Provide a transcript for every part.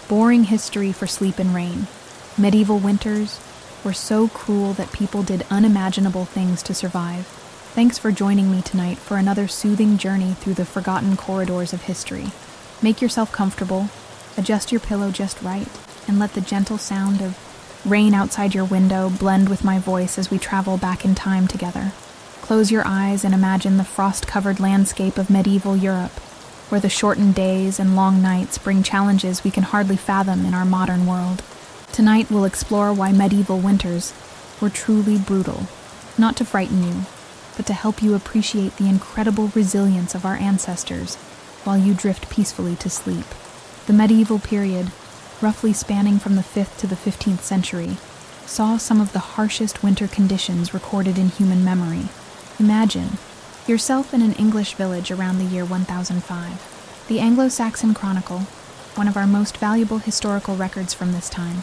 Boring history for sleep and rain. Medieval winters were so cruel that people did unimaginable things to survive. Thanks for joining me tonight for another soothing journey through the forgotten corridors of history. Make yourself comfortable, adjust your pillow just right, and let the gentle sound of rain outside your window blend with my voice as we travel back in time together. Close your eyes and imagine the frost-covered landscape of medieval Europe, where the shortened days and long nights bring challenges we can hardly fathom in our modern world. Tonight we'll explore why medieval winters were truly brutal, not to frighten you, but to help you appreciate the incredible resilience of our ancestors while you drift peacefully to sleep. The medieval period, roughly spanning from the 5th to the 15th century, saw some of the harshest winter conditions recorded in human memory. Imagine yourself in an English village around the year 1005. The Anglo-Saxon Chronicle, one of our most valuable historical records from this time,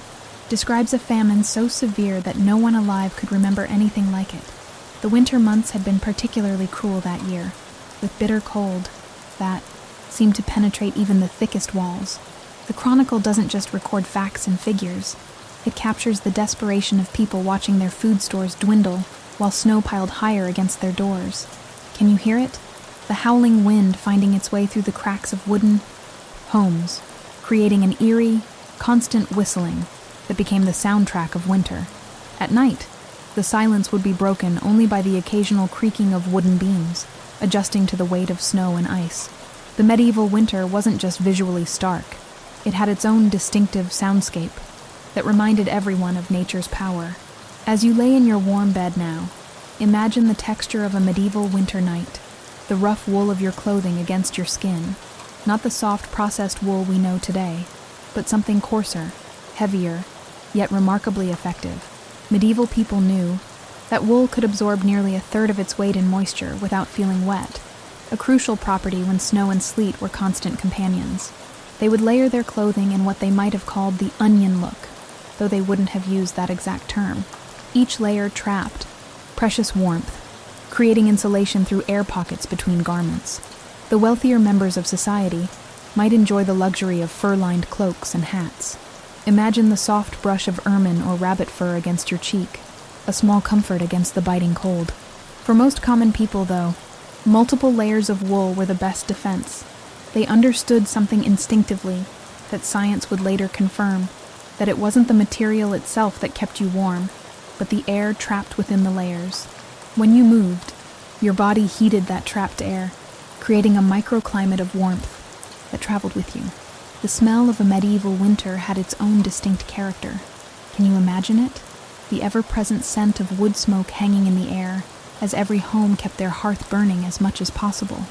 describes a famine so severe that no one alive could remember anything like it. The winter months had been particularly cruel that year, with bitter cold that seemed to penetrate even the thickest walls. The Chronicle doesn't just record facts and figures, it captures the desperation of people watching their food stores dwindle while snow piled higher against their doors. Can you hear it? The howling wind finding its way through the cracks of wooden homes, creating an eerie, constant whistling that became the soundtrack of winter. At night, the silence would be broken only by the occasional creaking of wooden beams, adjusting to the weight of snow and ice. The medieval winter wasn't just visually stark. It had its own distinctive soundscape that reminded everyone of nature's power. As you lay in your warm bed now, imagine the texture of a medieval winter night, the rough wool of your clothing against your skin, not the soft processed wool we know today, but something coarser, heavier, yet remarkably effective. Medieval people knew that wool could absorb nearly a third of its weight in moisture without feeling wet, a crucial property when snow and sleet were constant companions. They would layer their clothing in what they might have called the onion look, though they wouldn't have used that exact term. Each layer trapped precious warmth, creating insulation through air pockets between garments. The wealthier members of society might enjoy the luxury of fur-lined cloaks and hats. Imagine the soft brush of ermine or rabbit fur against your cheek, a small comfort against the biting cold. For most common people, though, multiple layers of wool were the best defense. They understood something instinctively that science would later confirm, that it wasn't the material itself that kept you warm, but the air trapped within the layers. When you moved, your body heated that trapped air, creating a microclimate of warmth that traveled with you. The smell of a medieval winter had its own distinct character. Can you imagine it? The ever-present scent of wood smoke hanging in the air, as every home kept their hearth burning as much as possible.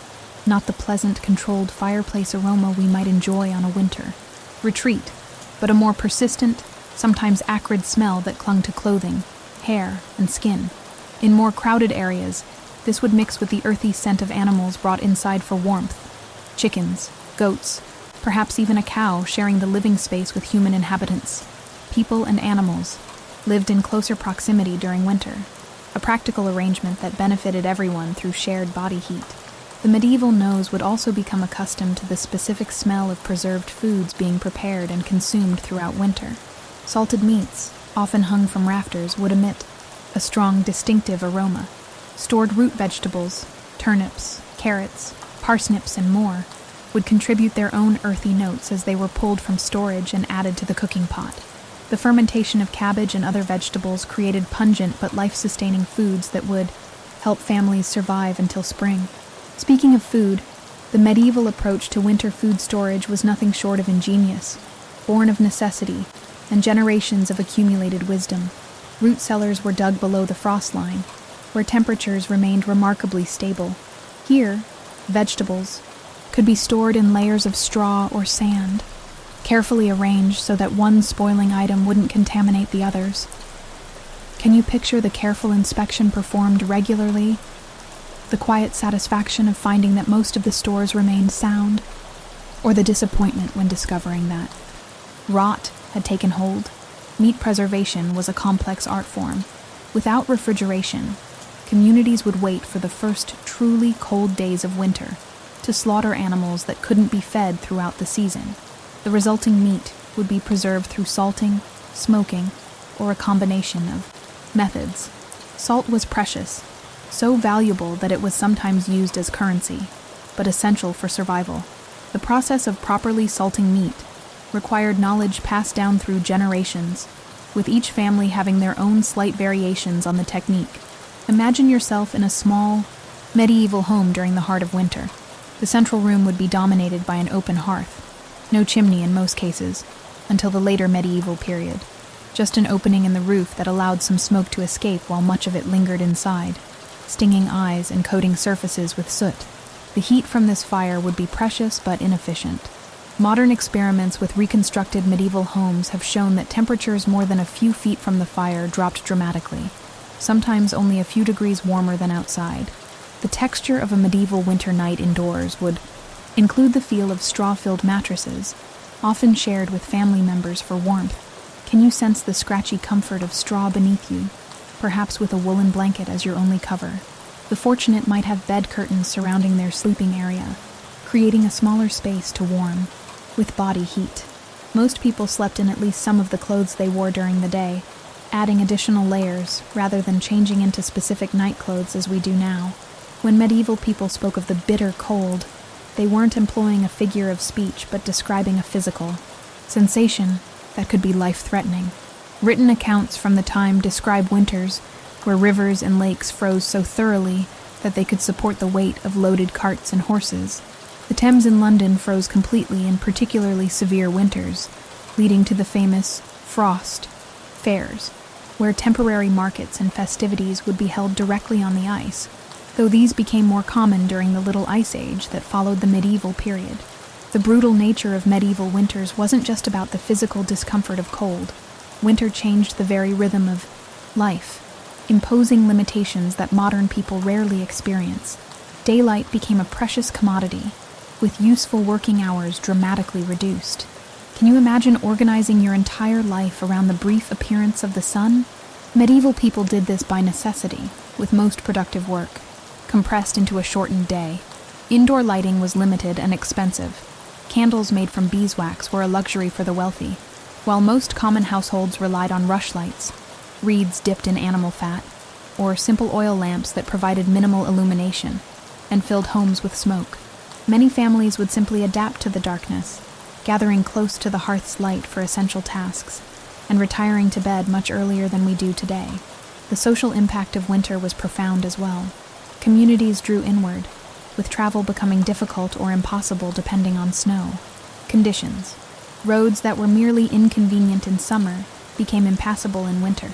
Not the pleasant, controlled fireplace aroma we might enjoy on a winter retreat, but a more persistent, sometimes acrid smell that clung to clothing, hair, and skin. In more crowded areas, this would mix with the earthy scent of animals brought inside for warmth. Chickens, goats, perhaps even a cow sharing the living space with human inhabitants. People and animals lived in closer proximity during winter, a practical arrangement that benefited everyone through shared body heat. The medieval nose would also become accustomed to the specific smell of preserved foods being prepared and consumed throughout winter. Salted meats, often hung from rafters, would emit a strong, distinctive aroma. Stored root vegetables, turnips, carrots, parsnips, and more would contribute their own earthy notes as they were pulled from storage and added to the cooking pot. The fermentation of cabbage and other vegetables created pungent but life-sustaining foods that would help families survive until spring. Speaking of food, the medieval approach to winter food storage was nothing short of ingenious, born of necessity and generations of accumulated wisdom. Root cellars were dug below the frost line, where temperatures remained remarkably stable. Here, vegetables could be stored in layers of straw or sand, carefully arranged so that one spoiling item wouldn't contaminate the others. Can you picture the careful inspection performed regularly? The quiet satisfaction of finding that most of the stores remained sound, or the disappointment when discovering that rot had taken hold? Meat preservation was a complex art form. Without refrigeration, communities would wait for the first truly cold days of winter to slaughter animals that couldn't be fed throughout the season. The resulting meat, would be preserved through salting, smoking, or a combination of methods. Salt was precious, so valuable that it was sometimes used as currency, but essential for survival. The process of properly salting meat required knowledge passed down through generations, with each family having their own slight variations on the technique. Imagine yourself in a small, medieval home during the heart of winter. The central room would be dominated by an open hearth, no chimney in most cases, until the later medieval period. Just an opening in the roof that allowed some smoke to escape while much of it lingered inside, stinging eyes and coating surfaces with soot. The heat from this fire would be precious but inefficient. Modern experiments with reconstructed medieval homes have shown that temperatures more than a few feet from the fire dropped dramatically, sometimes only a few degrees warmer than outside. The texture of a medieval winter night indoors would include the feel of straw-filled mattresses, often shared with family members for warmth. Can you sense the scratchy comfort of straw beneath you, perhaps with a woolen blanket as your only cover? The fortunate might have bed curtains surrounding their sleeping area, creating a smaller space to warm with body heat. Most people slept in at least some of the clothes they wore during the day, adding additional layers rather than changing into specific night clothes as we do now. When medieval people spoke of the bitter cold, they weren't employing a figure of speech but describing a physical sensation that could be life-threatening. Written accounts from the time describe winters where rivers and lakes froze so thoroughly that they could support the weight of loaded carts and horses. The Thames in London froze completely in particularly severe winters, leading to the famous frost fairs, where temporary markets and festivities would be held directly on the ice, though these became more common during the Little Ice Age that followed the medieval period. The brutal nature of medieval winters wasn't just about the physical discomfort of cold. Winter changed the very rhythm of life, imposing limitations that modern people rarely experience. Daylight became a precious commodity, with useful working hours dramatically reduced. Can you imagine organizing your entire life around the brief appearance of the sun? Medieval people did this by necessity, with most productive work compressed into a shortened day. Indoor lighting was limited and expensive. Candles made from beeswax were a luxury for the wealthy, while most common households relied on rushlights, reeds dipped in animal fat, or simple oil lamps that provided minimal illumination and filled homes with smoke. Many families would simply adapt to the darkness, gathering close to the hearth's light for essential tasks, and retiring to bed much earlier than we do today. The social impact of winter was profound as well. Communities drew inward, with travel becoming difficult or impossible depending on snow conditions. Roads that were merely inconvenient in summer became impassable in winter.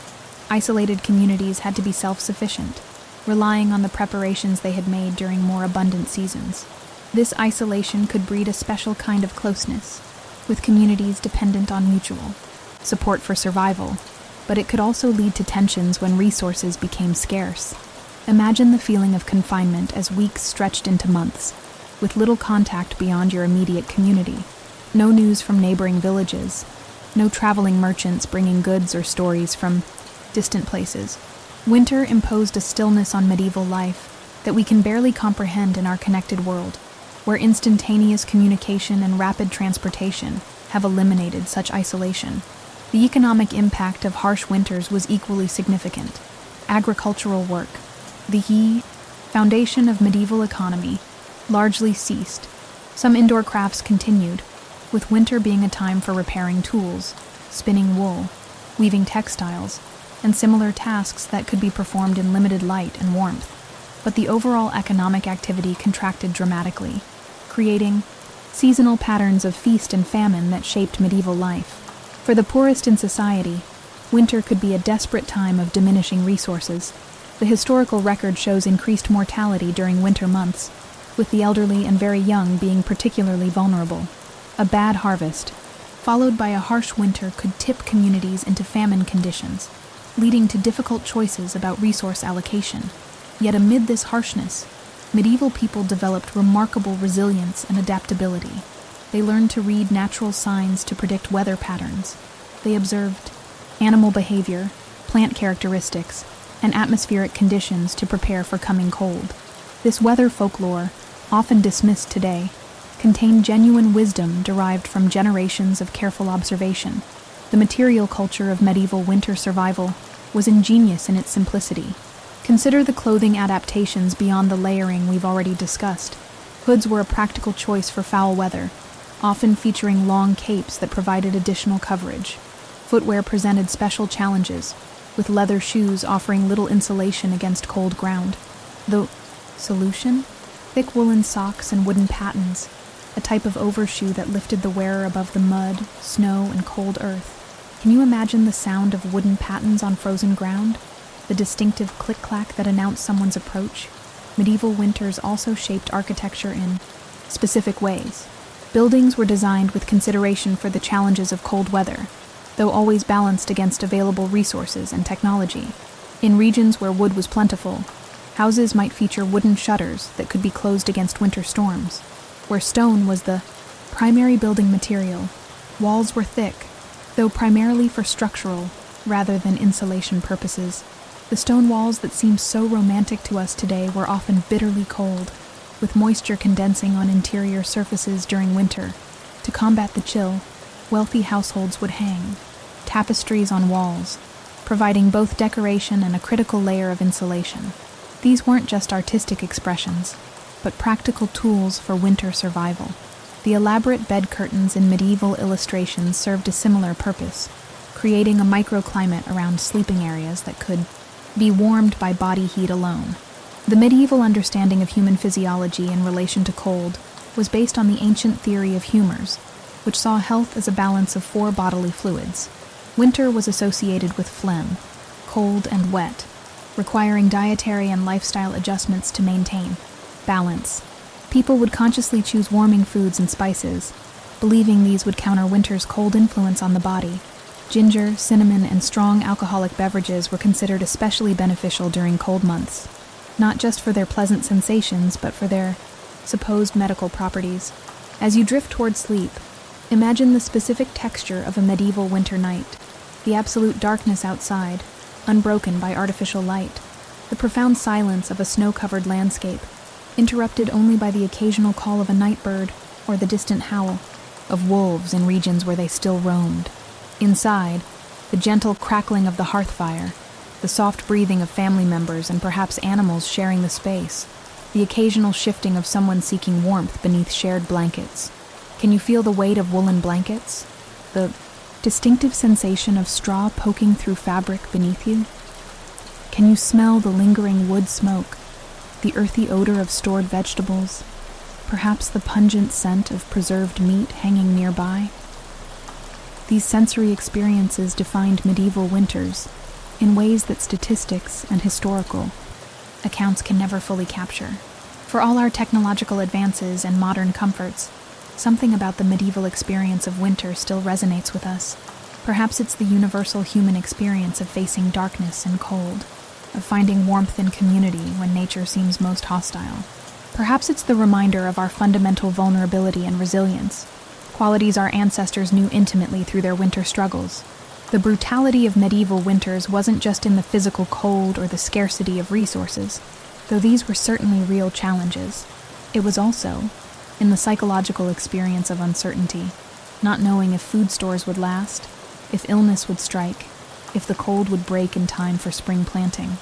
Isolated communities had to be self-sufficient, relying on the preparations they had made during more abundant seasons. This isolation could breed a special kind of closeness, with communities dependent on mutual support for survival, but it could also lead to tensions when resources became scarce. Imagine the feeling of confinement as weeks stretched into months, with little contact beyond your immediate community. No news from neighboring villages, no traveling merchants bringing goods or stories from distant places. Winter imposed a stillness on medieval life that we can barely comprehend in our connected world, where instantaneous communication and rapid transportation have eliminated such isolation. The economic impact of harsh winters was equally significant. Agricultural work, the foundation of medieval economy, largely ceased. Some indoor crafts continued, with winter being a time for repairing tools, spinning wool, weaving textiles, and similar tasks that could be performed in limited light and warmth. But the overall economic activity contracted dramatically, creating seasonal patterns of feast and famine that shaped medieval life. For the poorest in society, winter could be a desperate time of diminishing resources. The historical record shows increased mortality during winter months, with the elderly and very young being particularly vulnerable. A bad harvest, followed by a harsh winter, could tip communities into famine conditions, leading to difficult choices about resource allocation. Yet amid this harshness, medieval people developed remarkable resilience and adaptability. They learned to read natural signs to predict weather patterns. They observed animal behavior, plant characteristics, and atmospheric conditions to prepare for coming cold. This weather folklore, often dismissed today, contain genuine wisdom derived from generations of careful observation. The material culture of medieval winter survival was ingenious in its simplicity. Consider the clothing adaptations beyond the layering we've already discussed. Hoods were a practical choice for foul weather, often featuring long capes that provided additional coverage. Footwear presented special challenges, with leather shoes offering little insulation against cold ground. The solution? Thick woolen socks and wooden pattens, a type of overshoe that lifted the wearer above the mud, snow, and cold earth. Can you imagine the sound of wooden pattens on frozen ground? The distinctive click-clack that announced someone's approach? Medieval winters also shaped architecture in specific ways. Buildings were designed with consideration for the challenges of cold weather, though always balanced against available resources and technology. In regions where wood was plentiful, houses might feature wooden shutters that could be closed against winter storms. Where stone was the primary building material, walls were thick, though primarily for structural rather than insulation purposes. The stone walls that seem so romantic to us today were often bitterly cold, with moisture condensing on interior surfaces during winter. To combat the chill, wealthy households would hang tapestries on walls, providing both decoration and a critical layer of insulation. These weren't just artistic expressions, but practical tools for winter survival. The elaborate bed curtains in medieval illustrations served a similar purpose, creating a microclimate around sleeping areas that could be warmed by body heat alone. The medieval understanding of human physiology in relation to cold was based on the ancient theory of humors, which saw health as a balance of 4 bodily fluids. Winter was associated with phlegm, cold and wet, requiring dietary and lifestyle adjustments to maintain balance. People would consciously choose warming foods and spices, believing these would counter winter's cold influence on the body. Ginger, cinnamon, and strong alcoholic beverages were considered especially beneficial during cold months, not just for their pleasant sensations, but for their supposed medical properties. As you drift toward sleep, imagine the specific texture of a medieval winter night, the absolute darkness outside, unbroken by artificial light, the profound silence of a snow-covered landscape, interrupted only by the occasional call of a night bird or the distant howl of wolves in regions where they still roamed. Inside, the gentle crackling of the hearth fire, the soft breathing of family members and perhaps animals sharing the space, the occasional shifting of someone seeking warmth beneath shared blankets. Can you feel the weight of woolen blankets? The distinctive sensation of straw poking through fabric beneath you? Can you smell the lingering wood smoke, the earthy odor of stored vegetables, perhaps the pungent scent of preserved meat hanging nearby? These sensory experiences defined medieval winters in ways that statistics and historical accounts can never fully capture. For all our technological advances and modern comforts, something about the medieval experience of winter still resonates with us. Perhaps it's the universal human experience of facing darkness and cold, of finding warmth in community when nature seems most hostile. Perhaps it's the reminder of our fundamental vulnerability and resilience, qualities our ancestors knew intimately through their winter struggles. The brutality of medieval winters wasn't just in the physical cold or the scarcity of resources, though these were certainly real challenges. It was also in the psychological experience of uncertainty, not knowing if food stores would last, if illness would strike, if the cold would break in time for spring planting.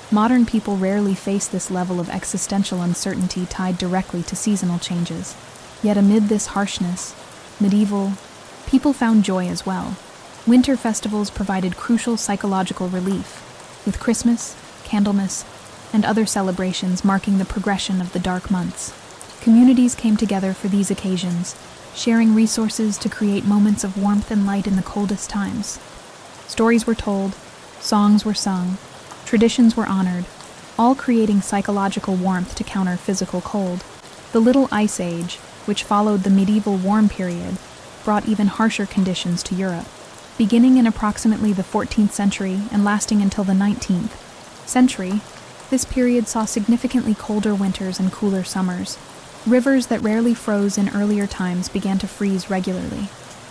Modern people rarely face this level of existential uncertainty tied directly to seasonal changes. Yet amid this harshness, medieval people found joy as well. Winter festivals provided crucial psychological relief, with Christmas, Candlemas, and other celebrations marking the progression of the dark months. Communities came together for these occasions, sharing resources to create moments of warmth and light in the coldest times. Stories were told, songs were sung, traditions were honored, all creating psychological warmth to counter physical cold. The Little Ice Age, which followed the medieval warm period, brought even harsher conditions to Europe. Beginning in approximately the 14th century and lasting until the 19th century, this period saw significantly colder winters and cooler summers. Rivers that rarely froze in earlier times began to freeze regularly.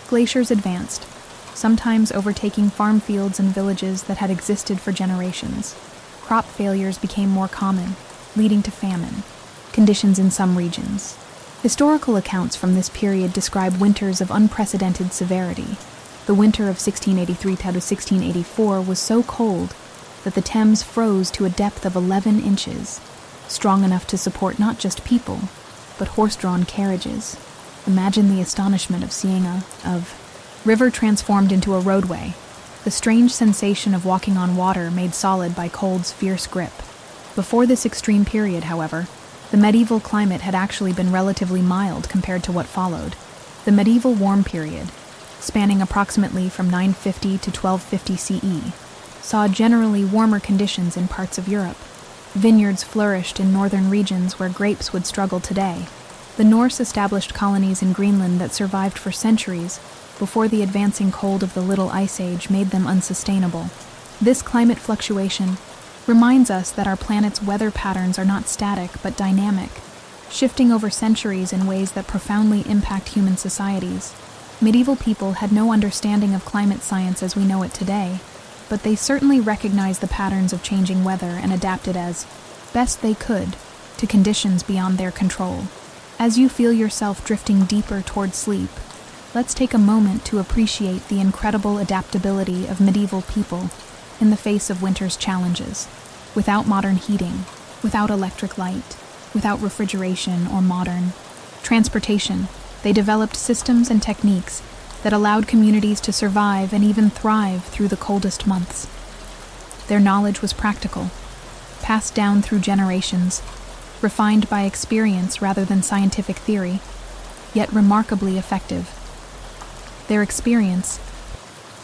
Glaciers advanced, sometimes overtaking farm fields and villages that had existed for generations. Crop failures became more common, leading to famine conditions in some regions. Historical accounts from this period describe winters of unprecedented severity. The winter of 1683 to 1684 was so cold that the Thames froze to a depth of 11 inches, strong enough to support not just people, but horse-drawn carriages. Imagine the astonishment of seeing a river transformed into a roadway, the strange sensation of walking on water made solid by cold's fierce grip. Before this extreme period, however, the medieval climate had actually been relatively mild compared to what followed. The medieval warm period, spanning approximately from 950 to 1250 CE, saw generally warmer conditions in parts of Europe. Vineyards flourished in northern regions where grapes would struggle today. The Norse established colonies in Greenland that survived for centuries before the advancing cold of the Little Ice Age made them unsustainable. This climate fluctuation reminds us that our planet's weather patterns are not static but dynamic, shifting over centuries in ways that profoundly impact human societies. Medieval people had no understanding of climate science as we know it today, but they certainly recognized the patterns of changing weather and adapted as best they could to conditions beyond their control. As you feel yourself drifting deeper toward sleep, let's take a moment to appreciate the incredible adaptability of medieval people in the face of winter's challenges. Without modern heating, without electric light, without refrigeration or modern transportation, they developed systems and techniques that allowed communities to survive and even thrive through the coldest months. Their knowledge was practical, passed down through generations, refined by experience rather than scientific theory, yet remarkably effective. Their experience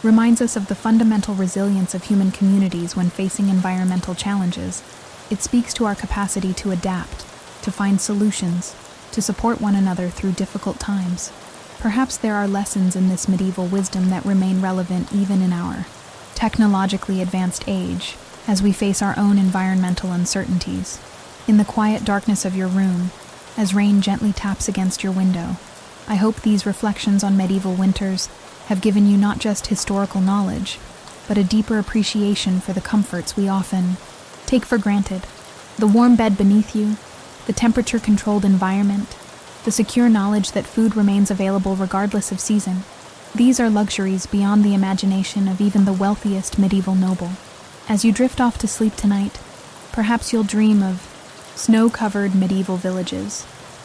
reminds us of the fundamental resilience of human communities when facing environmental challenges. It speaks to our capacity to adapt, to find solutions, to support one another through difficult times. Perhaps there are lessons in this medieval wisdom that remain relevant even in our technologically advanced age, as we face our own environmental uncertainties. In the quiet darkness of your room, as rain gently taps against your window, I hope these reflections on medieval winters have given you not just historical knowledge, but a deeper appreciation for the comforts we often take for granted. The warm bed beneath you, the temperature-controlled environment, the secure knowledge that food remains available regardless of season. These are luxuries beyond the imagination of even the wealthiest medieval noble. As you drift off to sleep tonight, perhaps you'll dream of snow-covered medieval villages,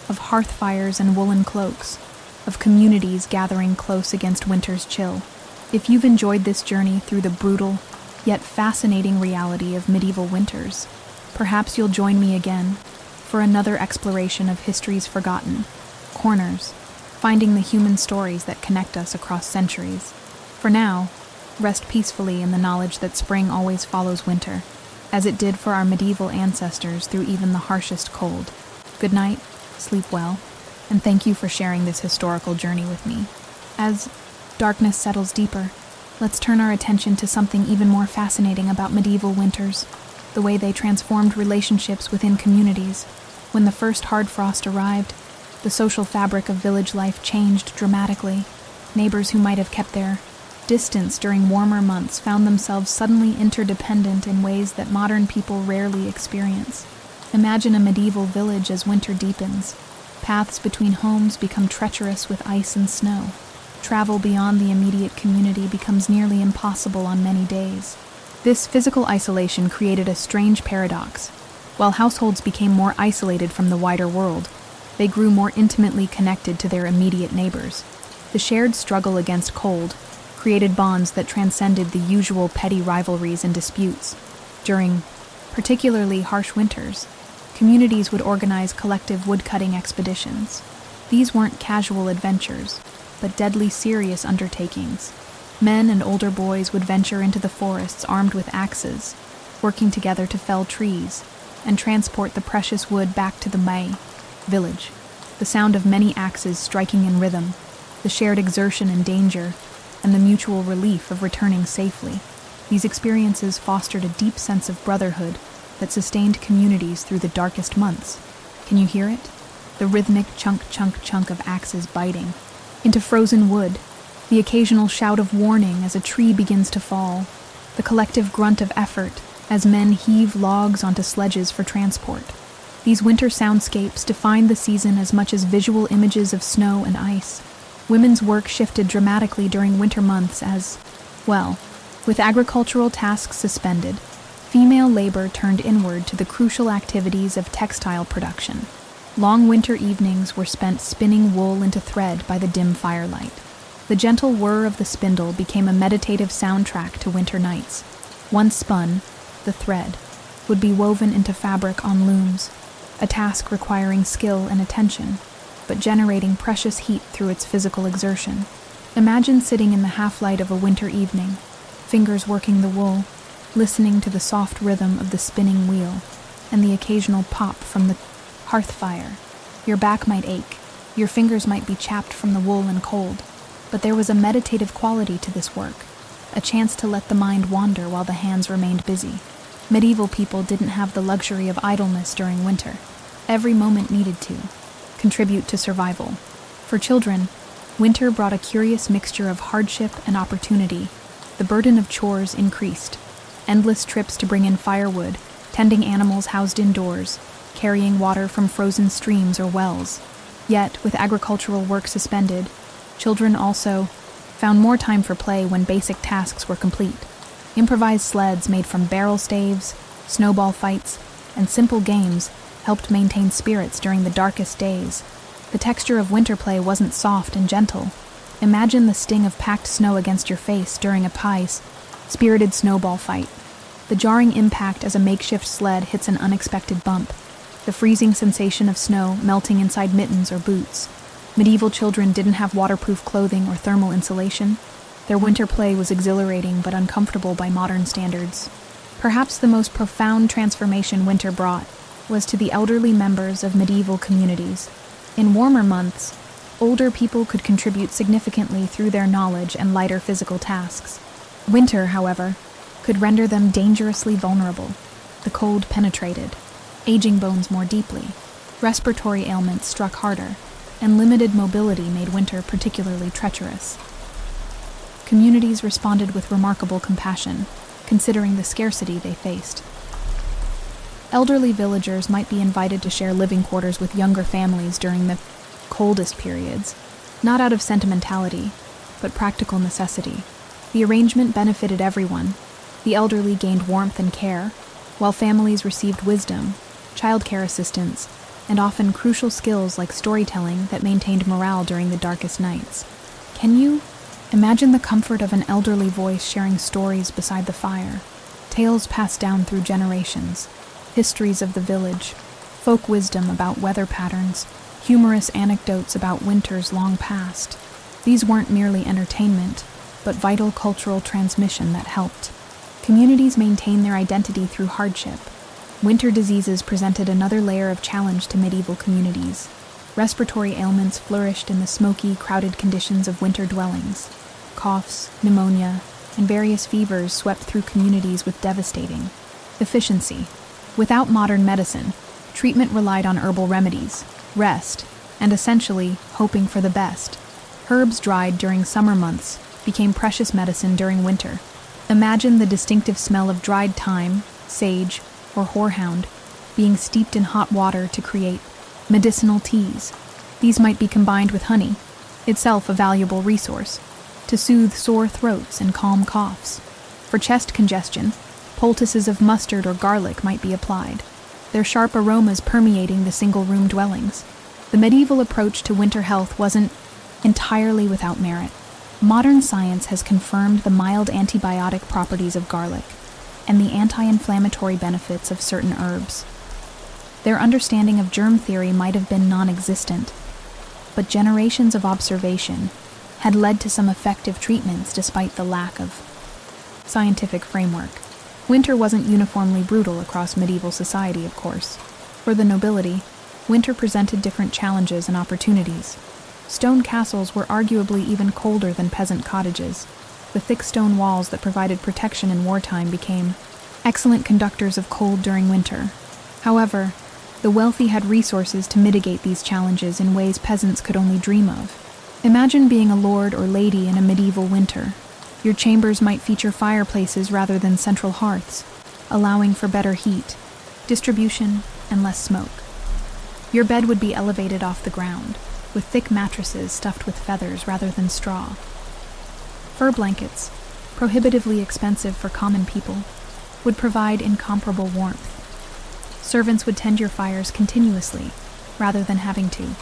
of hearth fires and woolen cloaks, of communities gathering close against winter's chill. If you've enjoyed this journey through the brutal, yet fascinating reality of medieval winters, perhaps you'll join me again for another exploration of history's forgotten corners, finding the human stories that connect us across centuries. For now, rest peacefully in the knowledge that spring always follows winter, as it did for our medieval ancestors through even the harshest cold. Good night, sleep well, and thank you for sharing this historical journey with me. As darkness settles deeper, let's turn our attention to something even more fascinating about medieval winters, the way they transformed relationships within communities. When the first hard frost arrived, the social fabric of village life changed dramatically. Neighbors who might have kept their distance during warmer months found themselves suddenly interdependent in ways that modern people rarely experience. Imagine a medieval village as winter deepens. Paths between homes become treacherous with ice and snow. Travel beyond the immediate community becomes nearly impossible on many days. This physical isolation created a strange paradox. While households became more isolated from the wider world, they grew more intimately connected to their immediate neighbors. The shared struggle against cold created bonds that transcended the usual petty rivalries and disputes. During particularly harsh winters, communities would organize collective woodcutting expeditions. These weren't casual adventures, but deadly serious undertakings. Men and older boys would venture into the forests armed with axes, working together to fell trees and transport the precious wood back to the village. The sound of many axes striking in rhythm, the shared exertion and danger, and the mutual relief of returning safely. These experiences fostered a deep sense of brotherhood that sustained communities through the darkest months. Can you hear it? The rhythmic chunk, chunk, chunk of axes biting into frozen wood, the occasional shout of warning as a tree begins to fall, the collective grunt of effort as men heave logs onto sledges for transport. These winter soundscapes defined the season as much as visual images of snow and ice. Women's work shifted dramatically during winter months as, well, with agricultural tasks suspended, female labor turned inward to the crucial activities of textile production. Long winter evenings were spent spinning wool into thread by the dim firelight. The gentle whir of the spindle became a meditative soundtrack to winter nights. Once spun, the thread would be woven into fabric on looms, a task requiring skill and attention, but generating precious heat through its physical exertion. Imagine sitting in the half-light of a winter evening, fingers working the wool, listening to the soft rhythm of the spinning wheel, and the occasional pop from the hearth fire. Your back might ache, your fingers might be chapped from the wool and cold, but there was a meditative quality to this work, a chance to let the mind wander while the hands remained busy. Medieval people didn't have the luxury of idleness during winter. Every moment needed to contribute to survival. For children, winter brought a curious mixture of hardship and opportunity. The burden of chores increased. Endless trips to bring in firewood, tending animals housed indoors, carrying water from frozen streams or wells. Yet, with agricultural work suspended, children also found more time for play when basic tasks were complete. Improvised sleds made from barrel staves, snowball fights, and simple games helped maintain spirits during the darkest days. The texture of winter play wasn't soft and gentle. Imagine the sting of packed snow against your face during a spirited snowball fight. The jarring impact as a makeshift sled hits an unexpected bump. The freezing sensation of snow melting inside mittens or boots. Medieval children didn't have waterproof clothing or thermal insulation. Their winter play was exhilarating but uncomfortable by modern standards. Perhaps the most profound transformation winter brought was to the elderly members of medieval communities. In warmer months, older people could contribute significantly through their knowledge and lighter physical tasks. Winter, however, could render them dangerously vulnerable. The cold penetrated, aging bones more deeply. Respiratory ailments struck harder, and limited mobility made winter particularly treacherous. Communities responded with remarkable compassion, considering the scarcity they faced. Elderly villagers might be invited to share living quarters with younger families during the coldest periods, not out of sentimentality, but practical necessity. The arrangement benefited everyone. The elderly gained warmth and care, while families received wisdom, childcare assistance, and often crucial skills like storytelling that maintained morale during the darkest nights. Can you imagine the comfort of an elderly voice sharing stories beside the fire? Tales passed down through generations, histories of the village, folk wisdom about weather patterns, humorous anecdotes about winters long past. These weren't merely entertainment, but vital cultural transmission that helped communities maintain their identity through hardship. Winter diseases presented another layer of challenge to medieval communities. Respiratory ailments flourished in the smoky, crowded conditions of winter dwellings. Coughs, pneumonia, and various fevers swept through communities with devastating efficiency. Without modern medicine, treatment relied on herbal remedies, rest, and essentially hoping for the best. Herbs dried during summer months became precious medicine during winter. Imagine the distinctive smell of dried thyme, sage, or horehound being steeped in hot water to create medicinal teas. These might be combined with honey, itself a valuable resource, to soothe sore throats and calm coughs. For chest congestion, poultices of mustard or garlic might be applied, their sharp aromas permeating the single-room dwellings. The medieval approach to winter health wasn't entirely without merit. Modern science has confirmed the mild antibiotic properties of garlic and the anti-inflammatory benefits of certain herbs. Their understanding of germ theory might have been non-existent, but generations of observation had led to some effective treatments despite the lack of scientific framework. Winter wasn't uniformly brutal across medieval society, of course. For the nobility, winter presented different challenges and opportunities. Stone castles were arguably even colder than peasant cottages. The thick stone walls that provided protection in wartime became excellent conductors of cold during winter. However, the wealthy had resources to mitigate these challenges in ways peasants could only dream of. Imagine being a lord or lady in a medieval winter. Your chambers might feature fireplaces rather than central hearths, allowing for better heat, distribution, and less smoke. Your bed would be elevated off the ground, with thick mattresses stuffed with feathers rather than straw. Fur blankets, prohibitively expensive for common people, would provide incomparable warmth. Servants would tend your fires continuously, rather than having to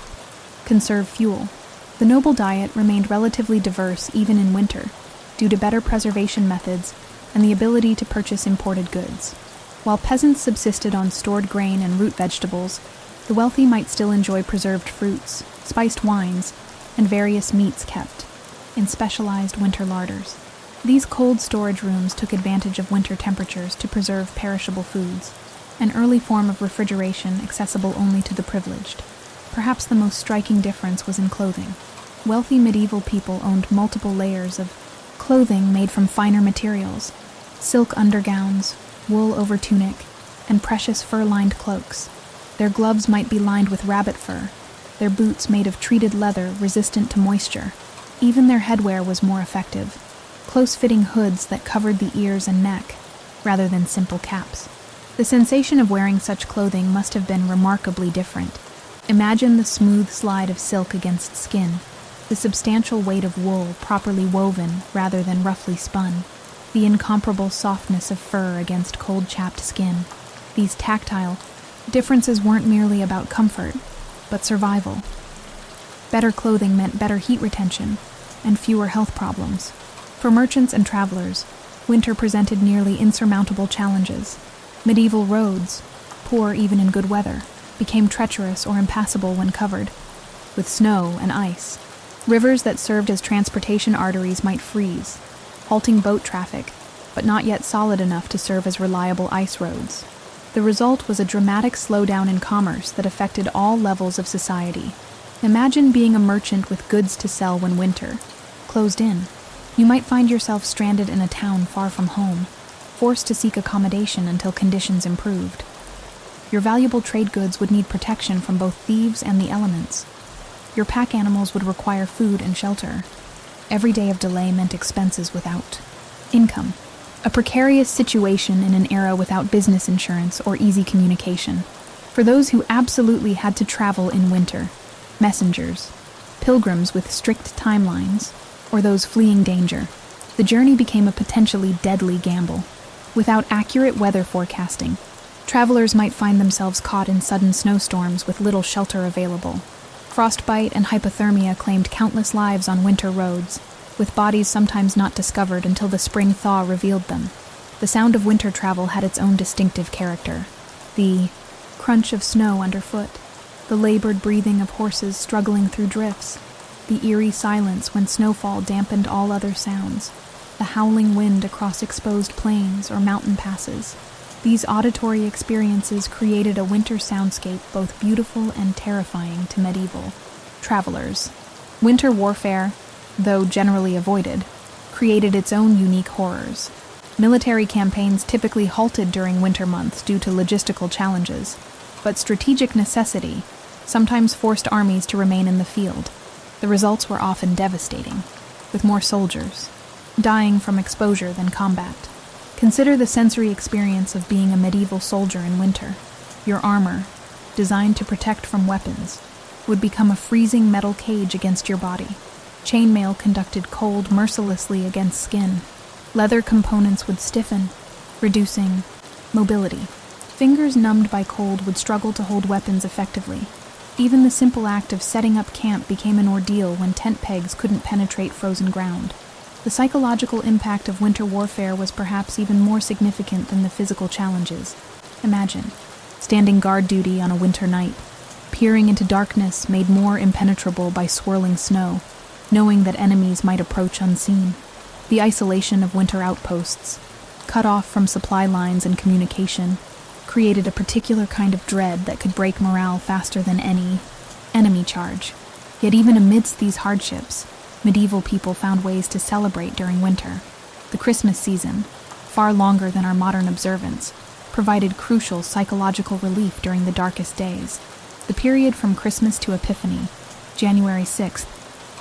conserve fuel. The noble diet remained relatively diverse even in winter, due to better preservation methods and the ability to purchase imported goods. While peasants subsisted on stored grain and root vegetables, the wealthy might still enjoy preserved fruits, spiced wines, and various meats kept in specialized winter larders. These cold storage rooms took advantage of winter temperatures to preserve perishable foods, an early form of refrigeration accessible only to the privileged. Perhaps the most striking difference was in clothing. Wealthy medieval people owned multiple layers of clothing made from finer materials, silk undergowns, wool over tunic, and precious fur-lined cloaks. Their gloves might be lined with rabbit fur, their boots made of treated leather resistant to moisture. Even their headwear was more effective, close-fitting hoods that covered the ears and neck, rather than simple caps. The sensation of wearing such clothing must have been remarkably different. Imagine the smooth slide of silk against skin, the substantial weight of wool properly woven rather than roughly spun, the incomparable softness of fur against cold chapped skin. These tactile differences weren't merely about comfort, but survival. Better clothing meant better heat retention and fewer health problems. For merchants and travelers, winter presented nearly insurmountable challenges. Medieval roads, poor even in good weather, became treacherous or impassable when covered with snow and ice. Rivers that served as transportation arteries might freeze, halting boat traffic, but not yet solid enough to serve as reliable ice roads. The result was a dramatic slowdown in commerce that affected all levels of society. Imagine being a merchant with goods to sell when winter closed in. You might find yourself stranded in a town far from home, forced to seek accommodation until conditions improved. Your valuable trade goods would need protection from both thieves and the elements. Your pack animals would require food and shelter. Every day of delay meant expenses without income. A precarious situation in an era without business insurance or easy communication. For those who absolutely had to travel in winter, messengers, pilgrims with strict timelines, or those fleeing danger, the journey became a potentially deadly gamble. Without accurate weather forecasting, travelers might find themselves caught in sudden snowstorms with little shelter available. Frostbite and hypothermia claimed countless lives on winter roads, with bodies sometimes not discovered until the spring thaw revealed them. The sound of winter travel had its own distinctive character. The crunch of snow underfoot, the labored breathing of horses struggling through drifts, the eerie silence when snowfall dampened all other sounds, the howling wind across exposed plains or mountain passes. These auditory experiences created a winter soundscape both beautiful and terrifying to medieval travelers. Winter warfare, though generally avoided, created its own unique horrors. Military campaigns typically halted during winter months due to logistical challenges, but strategic necessity sometimes forced armies to remain in the field. The results were often devastating, with more soldiers dying from exposure than combat. Consider the sensory experience of being a medieval soldier in winter. Your armor, designed to protect from weapons, would become a freezing metal cage against your body. Chainmail conducted cold mercilessly against skin. Leather components would stiffen, reducing mobility. Fingers numbed by cold would struggle to hold weapons effectively. Even the simple act of setting up camp became an ordeal when tent pegs couldn't penetrate frozen ground. The psychological impact of winter warfare was perhaps even more significant than the physical challenges. Imagine standing guard duty on a winter night, peering into darkness made more impenetrable by swirling snow, knowing that enemies might approach unseen. The isolation of winter outposts, cut off from supply lines and communication, created a particular kind of dread that could break morale faster than any enemy charge. Yet even amidst these hardships, medieval people found ways to celebrate during winter. The Christmas season, far longer than our modern observance, provided crucial psychological relief during the darkest days. The period from Christmas to Epiphany, January 6th,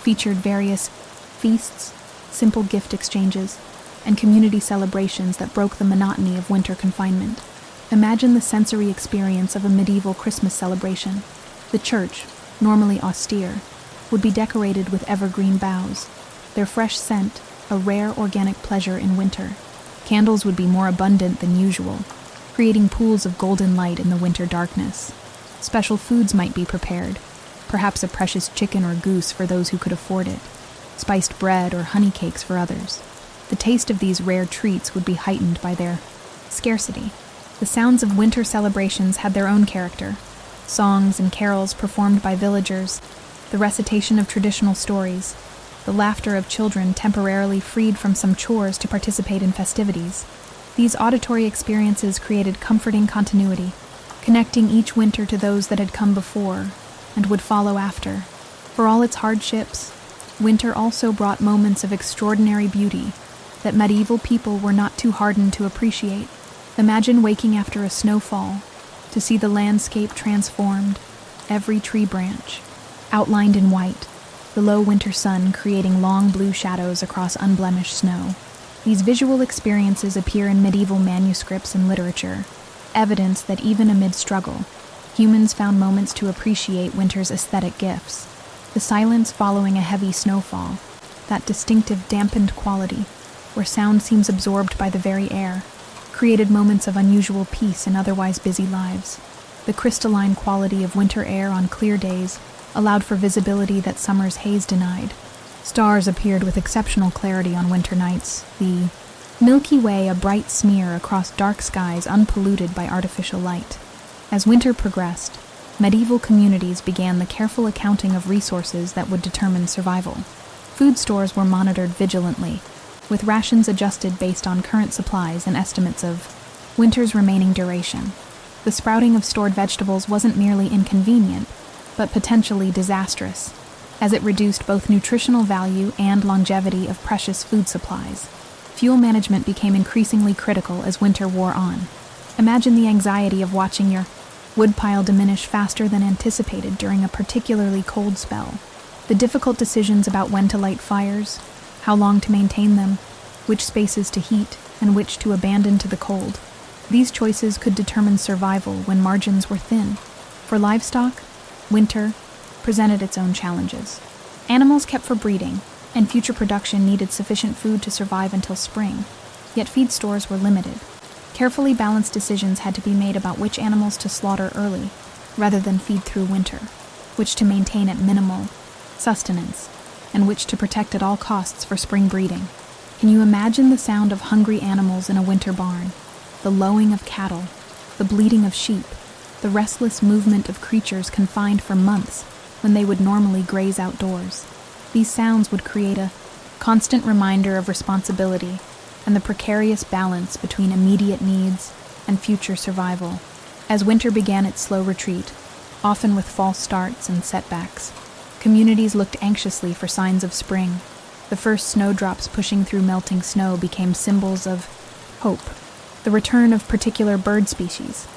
featured various feasts, simple gift exchanges, and community celebrations that broke the monotony of winter confinement. Imagine the sensory experience of a medieval Christmas celebration. The church, normally austere, would be decorated with evergreen boughs, their fresh scent a rare organic pleasure in winter. Candles would be more abundant than usual, creating pools of golden light in the winter darkness. Special foods might be prepared, perhaps a precious chicken or goose for those who could afford it, spiced bread or honey cakes for others. The taste of these rare treats would be heightened by their scarcity. The sounds of winter celebrations had their own character. Songs and carols performed by villagers, the recitation of traditional stories, the laughter of children temporarily freed from some chores to participate in festivities. These auditory experiences created comforting continuity, connecting each winter to those that had come before and would follow after. For all its hardships, winter also brought moments of extraordinary beauty that medieval people were not too hardened to appreciate. Imagine waking after a snowfall to see the landscape transformed, every tree branch outlined in white, the low winter sun creating long blue shadows across unblemished snow. These visual experiences appear in medieval manuscripts and literature, evidence that even amid struggle, humans found moments to appreciate winter's aesthetic gifts. The silence following a heavy snowfall, that distinctive dampened quality, where sound seems absorbed by the very air, created moments of unusual peace in otherwise busy lives. The crystalline quality of winter air on clear days allowed for visibility that summer's haze denied. Stars appeared with exceptional clarity on winter nights, the Milky Way a bright smear across dark skies unpolluted by artificial light. As winter progressed, medieval communities began the careful accounting of resources that would determine survival. Food stores were monitored vigilantly, with rations adjusted based on current supplies and estimates of winter's remaining duration. The sprouting of stored vegetables wasn't merely inconvenient, but potentially disastrous, as it reduced both nutritional value and longevity of precious food supplies. Fuel management became increasingly critical as winter wore on. Imagine the anxiety of watching your woodpile diminish faster than anticipated during a particularly cold spell. The difficult decisions about when to light fires, how long to maintain them, which spaces to heat, and which to abandon to the cold. These choices could determine survival when margins were thin. For livestock, winter presented its own challenges. Animals kept for breeding, and future production needed sufficient food to survive until spring. Yet feed stores were limited. Carefully balanced decisions had to be made about which animals to slaughter early, rather than feed through winter, which to maintain at minimal sustenance, and which to protect at all costs for spring breeding. Can you imagine the sound of hungry animals in a winter barn? The lowing of cattle, the bleating of sheep, the restless movement of creatures confined for months when they would normally graze outdoors. These sounds would create a constant reminder of responsibility and the precarious balance between immediate needs and future survival. As winter began its slow retreat, often with false starts and setbacks, communities looked anxiously for signs of spring. The first snowdrops pushing through melting snow became symbols of hope, the return of particular bird species,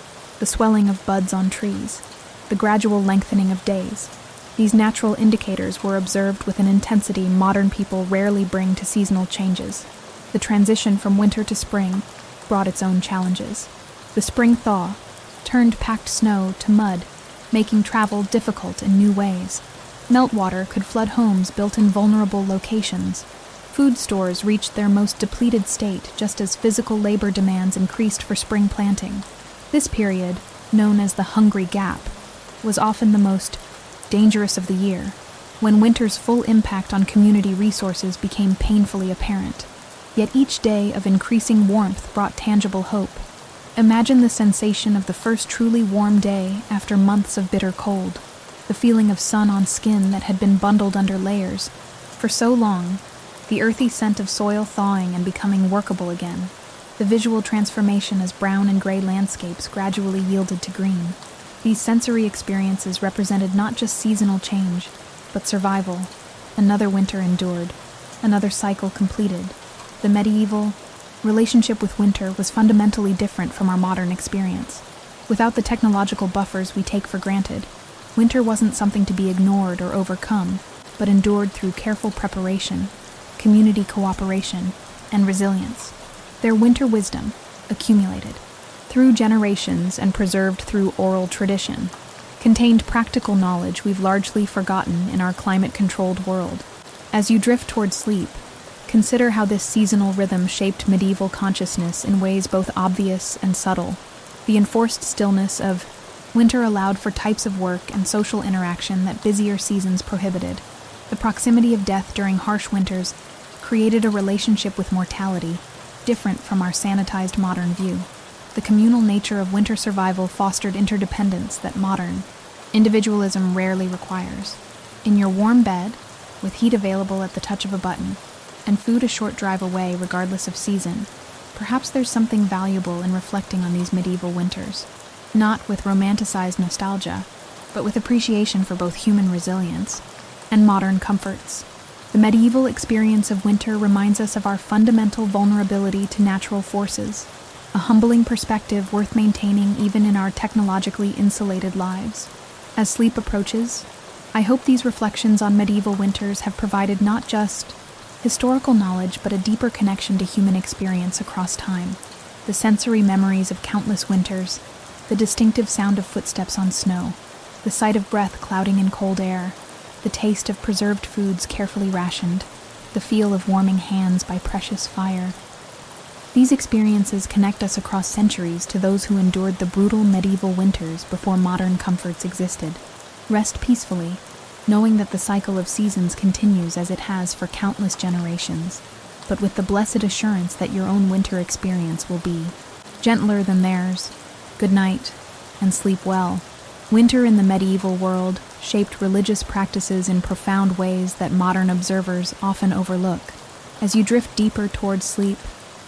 the swelling of buds on trees, the gradual lengthening of days. These natural indicators were observed with an intensity modern people rarely bring to seasonal changes. The transition from winter to spring brought its own challenges. The spring thaw turned packed snow to mud, making travel difficult in new ways. Meltwater could flood homes built in vulnerable locations. Food stores reached their most depleted state just as physical labor demands increased for spring planting. This period, known as the Hungry Gap, was often the most dangerous of the year, when winter's full impact on community resources became painfully apparent. Yet each day of increasing warmth brought tangible hope. Imagine the sensation of the first truly warm day after months of bitter cold, the feeling of sun on skin that had been bundled under layers for so long, the earthy scent of soil thawing and becoming workable again, the visual transformation as brown and gray landscapes gradually yielded to green. These sensory experiences represented not just seasonal change, but survival. Another winter endured, another cycle completed. The medieval relationship with winter was fundamentally different from our modern experience. Without the technological buffers we take for granted, winter wasn't something to be ignored or overcome, but endured through careful preparation, community cooperation, and resilience. Their winter wisdom, accumulated through generations and preserved through oral tradition, contained practical knowledge we've largely forgotten in our climate-controlled world. As you drift toward sleep, consider how this seasonal rhythm shaped medieval consciousness in ways both obvious and subtle. The enforced stillness of winter allowed for types of work and social interaction that busier seasons prohibited. The proximity of death during harsh winters created a relationship with mortality, different from our sanitized modern view. The communal nature of winter survival fostered interdependence that modern individualism rarely requires. In your warm bed, with heat available at the touch of a button, and food a short drive away regardless of season, perhaps there's something valuable in reflecting on these medieval winters, not with romanticized nostalgia, but with appreciation for both human resilience and modern comforts. The medieval experience of winter reminds us of our fundamental vulnerability to natural forces, a humbling perspective worth maintaining even in our technologically insulated lives. As sleep approaches, I hope these reflections on medieval winters have provided not just historical knowledge but a deeper connection to human experience across time. The sensory memories of countless winters, the distinctive sound of footsteps on snow, the sight of breath clouding in cold air, the taste of preserved foods carefully rationed, the feel of warming hands by precious fire. These experiences connect us across centuries to those who endured the brutal medieval winters before modern comforts existed. Rest peacefully, knowing that the cycle of seasons continues as it has for countless generations, but with the blessed assurance that your own winter experience will be gentler than theirs. Good night, and sleep well. Winter in the medieval world shaped religious practices in profound ways that modern observers often overlook. As you drift deeper towards sleep,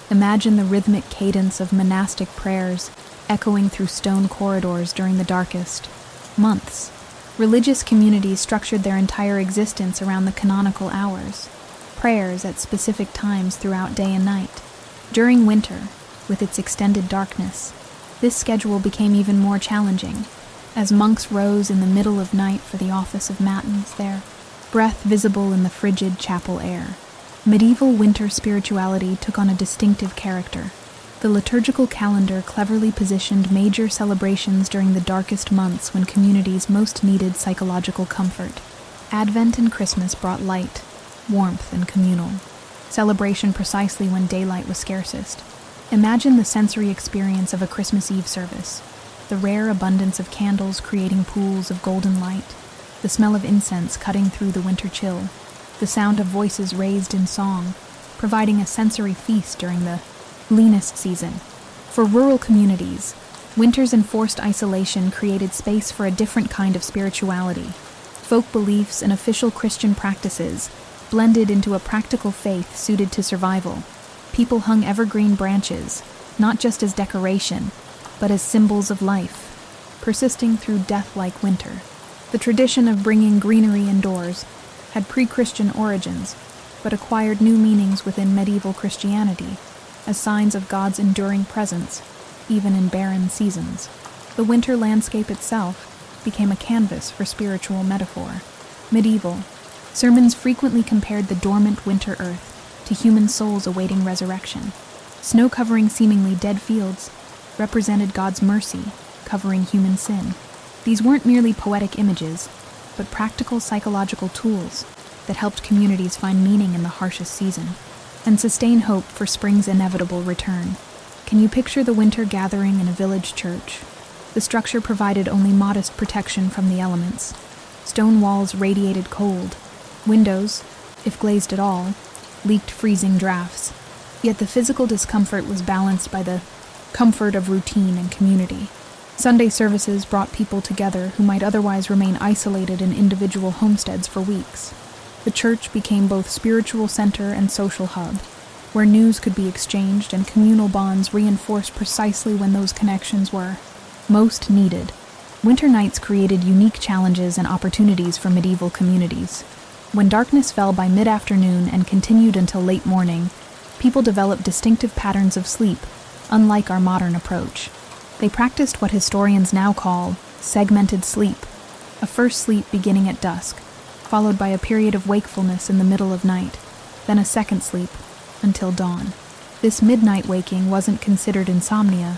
imagine the rhythmic cadence of monastic prayers echoing through stone corridors during the darkest months. Religious communities structured their entire existence around the canonical hours, prayers at specific times throughout day and night. During winter, with its extended darkness, this schedule became even more challenging, as monks rose in the middle of night for the office of matins, their breath visible in the frigid chapel air. Medieval winter spirituality took on a distinctive character. The liturgical calendar cleverly positioned major celebrations during the darkest months when communities most needed psychological comfort. Advent and Christmas brought light, warmth, and communal celebration precisely when daylight was scarcest. Imagine the sensory experience of a Christmas Eve service, the rare abundance of candles creating pools of golden light, the smell of incense cutting through the winter chill, the sound of voices raised in song, providing a sensory feast during the leanest season. For rural communities, winter's enforced isolation created space for a different kind of spirituality. Folk beliefs and official Christian practices blended into a practical faith suited to survival. People hung evergreen branches, not just as decoration, but as symbols of life, persisting through death-like winter. The tradition of bringing greenery indoors had pre-Christian origins, but acquired new meanings within medieval Christianity, as signs of God's enduring presence, even in barren seasons. The winter landscape itself became a canvas for spiritual metaphor. Medieval sermons frequently compared the dormant winter earth to human souls awaiting resurrection. Snow-covering seemingly dead fields represented God's mercy, covering human sin. These weren't merely poetic images, but practical psychological tools that helped communities find meaning in the harshest season and sustain hope for spring's inevitable return. Can you picture the winter gathering in a village church? The structure provided only modest protection from the elements. Stone walls radiated cold. Windows, if glazed at all, leaked freezing drafts. Yet the physical discomfort was balanced by the comfort of routine and community. Sunday services brought people together who might otherwise remain isolated in individual homesteads for weeks. The church became both spiritual center and social hub, where news could be exchanged and communal bonds reinforced precisely when those connections were most needed. Winter nights created unique challenges and opportunities for medieval communities. When darkness fell by mid-afternoon and continued until late morning, people developed distinctive patterns of sleep, unlike our modern approach. They practiced what historians now call segmented sleep, a first sleep beginning at dusk, followed by a period of wakefulness in the middle of night, then a second sleep until dawn. This midnight waking wasn't considered insomnia,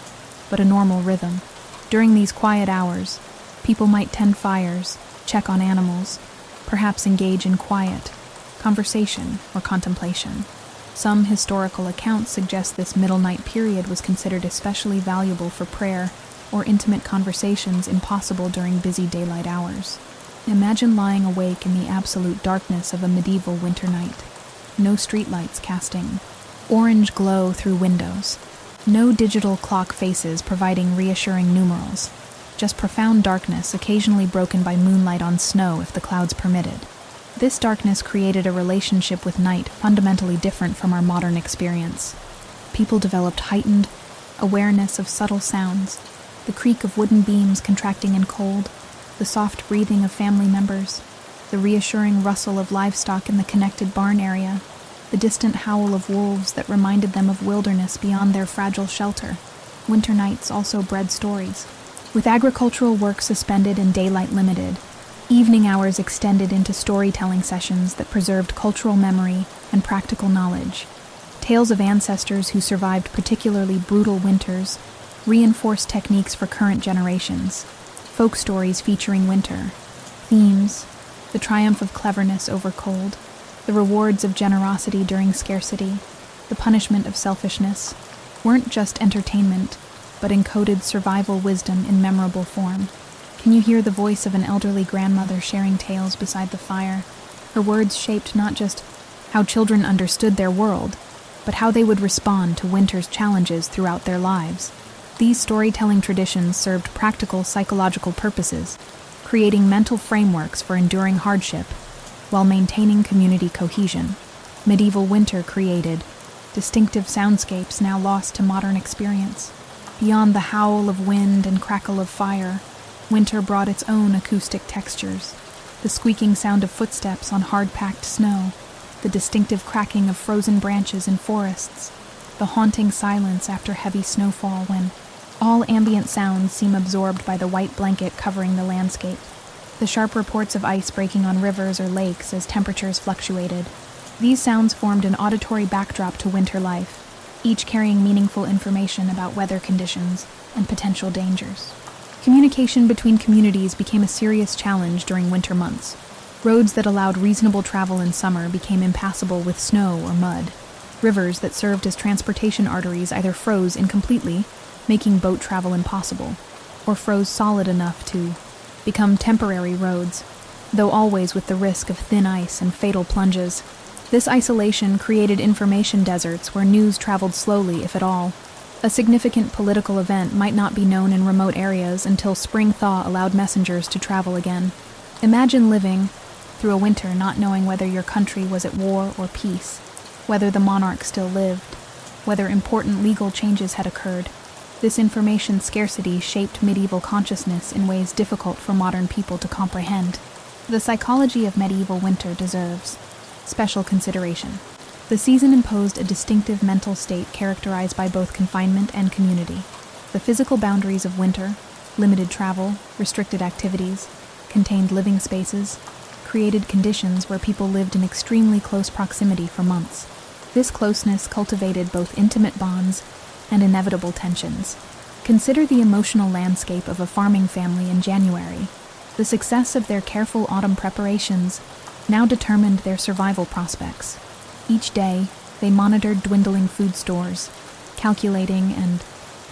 but a normal rhythm. During these quiet hours, People might tend fires, check on animals, perhaps engage in quiet conversation or contemplation. Some historical accounts suggest this middle night period was considered especially valuable for prayer or intimate conversations impossible during busy daylight hours. Imagine lying awake in the absolute darkness of a medieval winter night. No streetlights casting orange glow through windows. No digital clock faces providing reassuring numerals. Just profound darkness, occasionally broken by moonlight on snow if the clouds permitted. This darkness created a relationship with night fundamentally different from our modern experience. People developed heightened awareness of subtle sounds, the creak of wooden beams contracting in cold, the soft breathing of family members, the reassuring rustle of livestock in the connected barn area, the distant howl of wolves that reminded them of wilderness beyond their fragile shelter. Winter nights also bred stories. With agricultural work suspended and daylight limited, evening hours extended into storytelling sessions that preserved cultural memory and practical knowledge. Tales of ancestors who survived particularly brutal winters reinforced techniques for current generations. Folk stories featuring winter themes, the triumph of cleverness over cold, the rewards of generosity during scarcity, the punishment of selfishness, weren't just entertainment, but encoded survival wisdom in memorable form. Can you hear the voice of an elderly grandmother sharing tales beside the fire? Her words shaped not just how children understood their world, but how they would respond to winter's challenges throughout their lives. These storytelling traditions served practical psychological purposes, creating mental frameworks for enduring hardship, while maintaining community cohesion. Medieval winter created distinctive soundscapes now lost to modern experience. Beyond the howl of wind and crackle of fire, winter brought its own acoustic textures. The squeaking sound of footsteps on hard-packed snow, the distinctive cracking of frozen branches in forests, the haunting silence after heavy snowfall when all ambient sounds seem absorbed by the white blanket covering the landscape. The sharp reports of ice breaking on rivers or lakes as temperatures fluctuated. These sounds formed an auditory backdrop to winter life, each carrying meaningful information about weather conditions and potential dangers. Communication between communities became a serious challenge during winter months. Roads that allowed reasonable travel in summer became impassable with snow or mud. Rivers that served as transportation arteries either froze incompletely, making boat travel impossible, or froze solid enough to become temporary roads, though always with the risk of thin ice and fatal plunges. This isolation created information deserts where news traveled slowly, if at all. A significant political event might not be known in remote areas until spring thaw allowed messengers to travel again. Imagine living through a winter not knowing whether your country was at war or peace, whether the monarch still lived, whether important legal changes had occurred. This information scarcity shaped medieval consciousness in ways difficult for modern people to comprehend. The psychology of medieval winter deserves special consideration. The season imposed a distinctive mental state characterized by both confinement and community. The physical boundaries of winter, limited travel, restricted activities, contained living spaces, created conditions where people lived in extremely close proximity for months. This closeness cultivated both intimate bonds and inevitable tensions. Consider the emotional landscape of a farming family in January. The success of their careful autumn preparations now determined their survival prospects. Each day, they monitored dwindling food stores, calculating and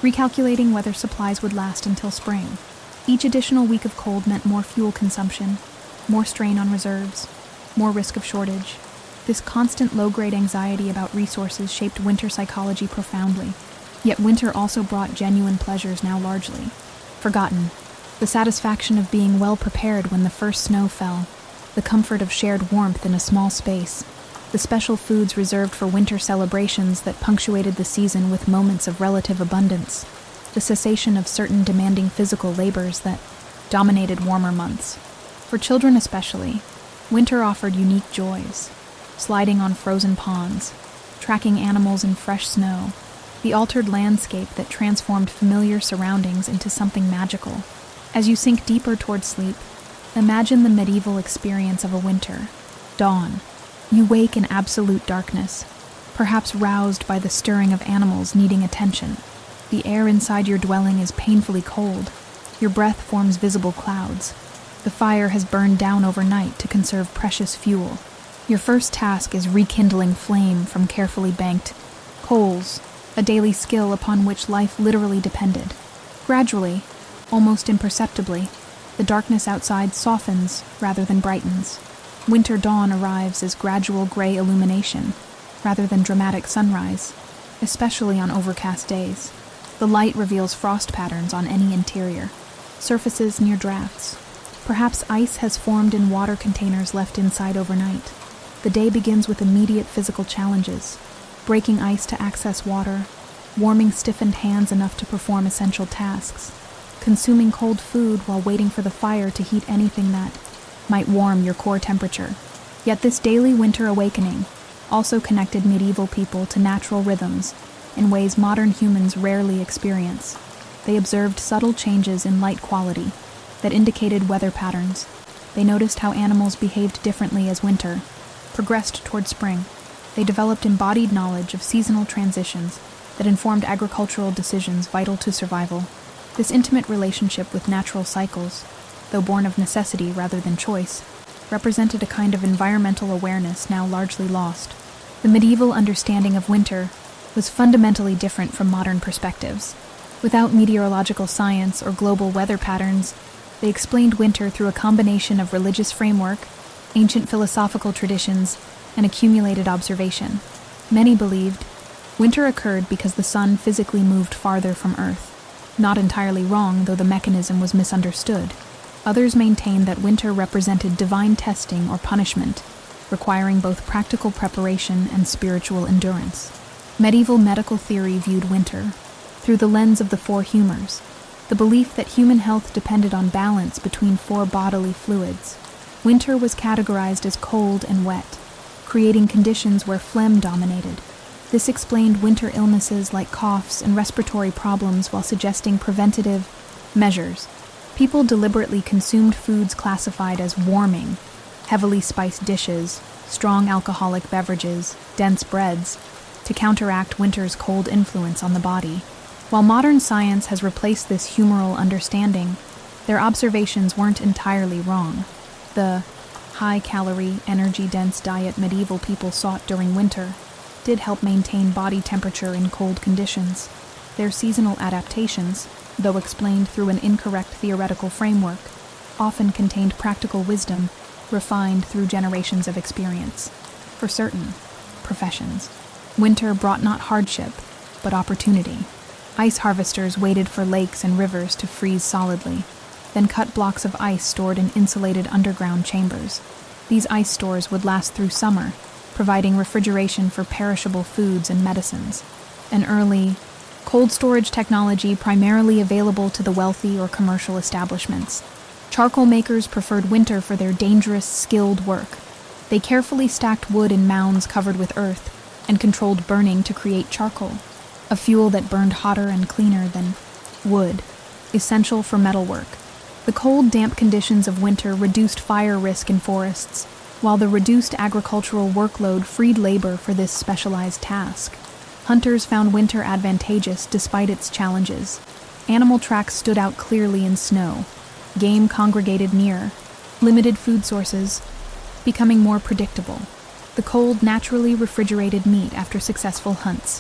recalculating whether supplies would last until spring. Each additional week of cold meant more fuel consumption, more strain on reserves, more risk of shortage. This constant low-grade anxiety about resources shaped winter psychology profoundly. Yet winter also brought genuine pleasures now largely forgotten. The satisfaction of being well prepared when the first snow fell, the comfort of shared warmth in a small space, the special foods reserved for winter celebrations that punctuated the season with moments of relative abundance, the cessation of certain demanding physical labors that dominated warmer months. For children especially, winter offered unique joys. Sliding on frozen ponds, tracking animals in fresh snow, the altered landscape that transformed familiar surroundings into something magical. As you sink deeper toward sleep, imagine the medieval experience of a winter. Dawn. You wake in absolute darkness, perhaps roused by the stirring of animals needing attention. The air inside your dwelling is painfully cold, Your breath forms visible clouds. The fire has burned down overnight to conserve precious fuel. Your first task is rekindling flame from carefully banked coals, a daily skill upon which life literally depended. Gradually, almost imperceptibly, the darkness outside softens rather than brightens. Winter dawn arrives as gradual gray illumination rather than dramatic sunrise, especially on overcast days. The light reveals frost patterns on any interior, surfaces near drafts. Perhaps ice has formed in water containers left inside overnight. The day begins with immediate physical challenges: breaking ice to access water, warming stiffened hands enough to perform essential tasks, consuming cold food while waiting for the fire to heat anything that might warm your core temperature. Yet this daily winter awakening also connected medieval people to natural rhythms in ways modern humans rarely experience. They observed subtle changes in light quality that indicated weather patterns. They noticed how animals behaved differently as winter progressed toward spring. They developed embodied knowledge of seasonal transitions that informed agricultural decisions vital to survival. This intimate relationship with natural cycles, though born of necessity rather than choice, represented a kind of environmental awareness now largely lost. The medieval understanding of winter was fundamentally different from modern perspectives. Without meteorological science or global weather patterns, they explained winter through a combination of religious framework, ancient philosophical traditions, and accumulated observation. Many believed winter occurred because the sun physically moved farther from Earth. Not entirely wrong, though the mechanism was misunderstood. Others maintained that winter represented divine testing or punishment, requiring both practical preparation and spiritual endurance. Medieval medical theory viewed winter through the lens of the four humors, the belief that human health depended on balance between four bodily fluids. Winter was categorized as cold and wet, creating conditions where phlegm dominated. This explained winter illnesses like coughs and respiratory problems while suggesting preventative measures. People deliberately consumed foods classified as warming, heavily spiced dishes, strong alcoholic beverages, dense breads, to counteract winter's cold influence on the body. While modern science has replaced this humoral understanding, their observations weren't entirely wrong. The high-calorie, energy-dense diet medieval people sought during winter did help maintain body temperature in cold conditions. Their seasonal adaptations, though explained through an incorrect theoretical framework, often contained practical wisdom refined through generations of experience. For certain professions, winter brought not hardship, but opportunity. Ice harvesters waited for lakes and rivers to freeze solidly, then cut blocks of ice stored in insulated underground chambers. These ice stores would last through summer, providing refrigeration for perishable foods and medicines. An early, cold storage technology primarily available to the wealthy or commercial establishments. Charcoal makers preferred winter for their dangerous, skilled work. They carefully stacked wood in mounds covered with earth and controlled burning to create charcoal, a fuel that burned hotter and cleaner than wood, essential for metalwork. The cold, damp conditions of winter reduced fire risk in forests, while the reduced agricultural workload freed labor for this specialized task. Hunters found winter advantageous despite its challenges. Animal tracks stood out clearly in snow. Game congregated near. Limited food sources, becoming more predictable. The cold naturally refrigerated meat after successful hunts.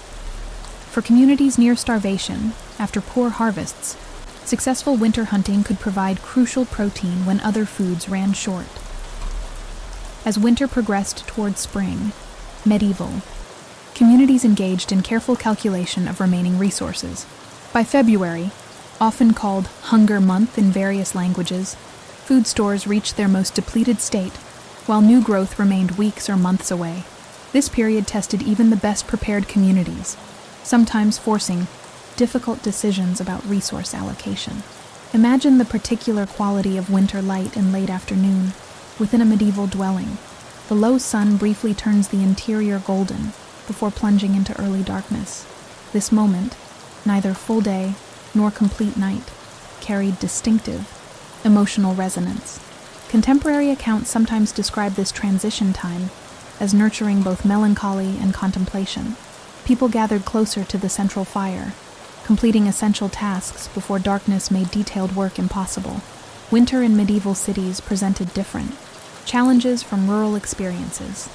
For communities near starvation, after poor harvests, successful winter hunting could provide crucial protein when other foods ran short. As winter progressed toward spring, medieval, communities engaged in careful calculation of remaining resources. By February, often called Hunger Month in various languages, food stores reached their most depleted state, while new growth remained weeks or months away. This period tested even the best prepared communities, sometimes forcing difficult decisions about resource allocation. Imagine the particular quality of winter light in late afternoon within a medieval dwelling. The low sun briefly turns the interior golden before plunging into early darkness. This moment, neither full day nor complete night, carried distinctive emotional resonance. Contemporary accounts sometimes describe this transition time as nurturing both melancholy and contemplation. People gathered closer to the central fire, completing essential tasks before darkness made detailed work impossible. Winter in medieval cities presented different challenges from rural experiences.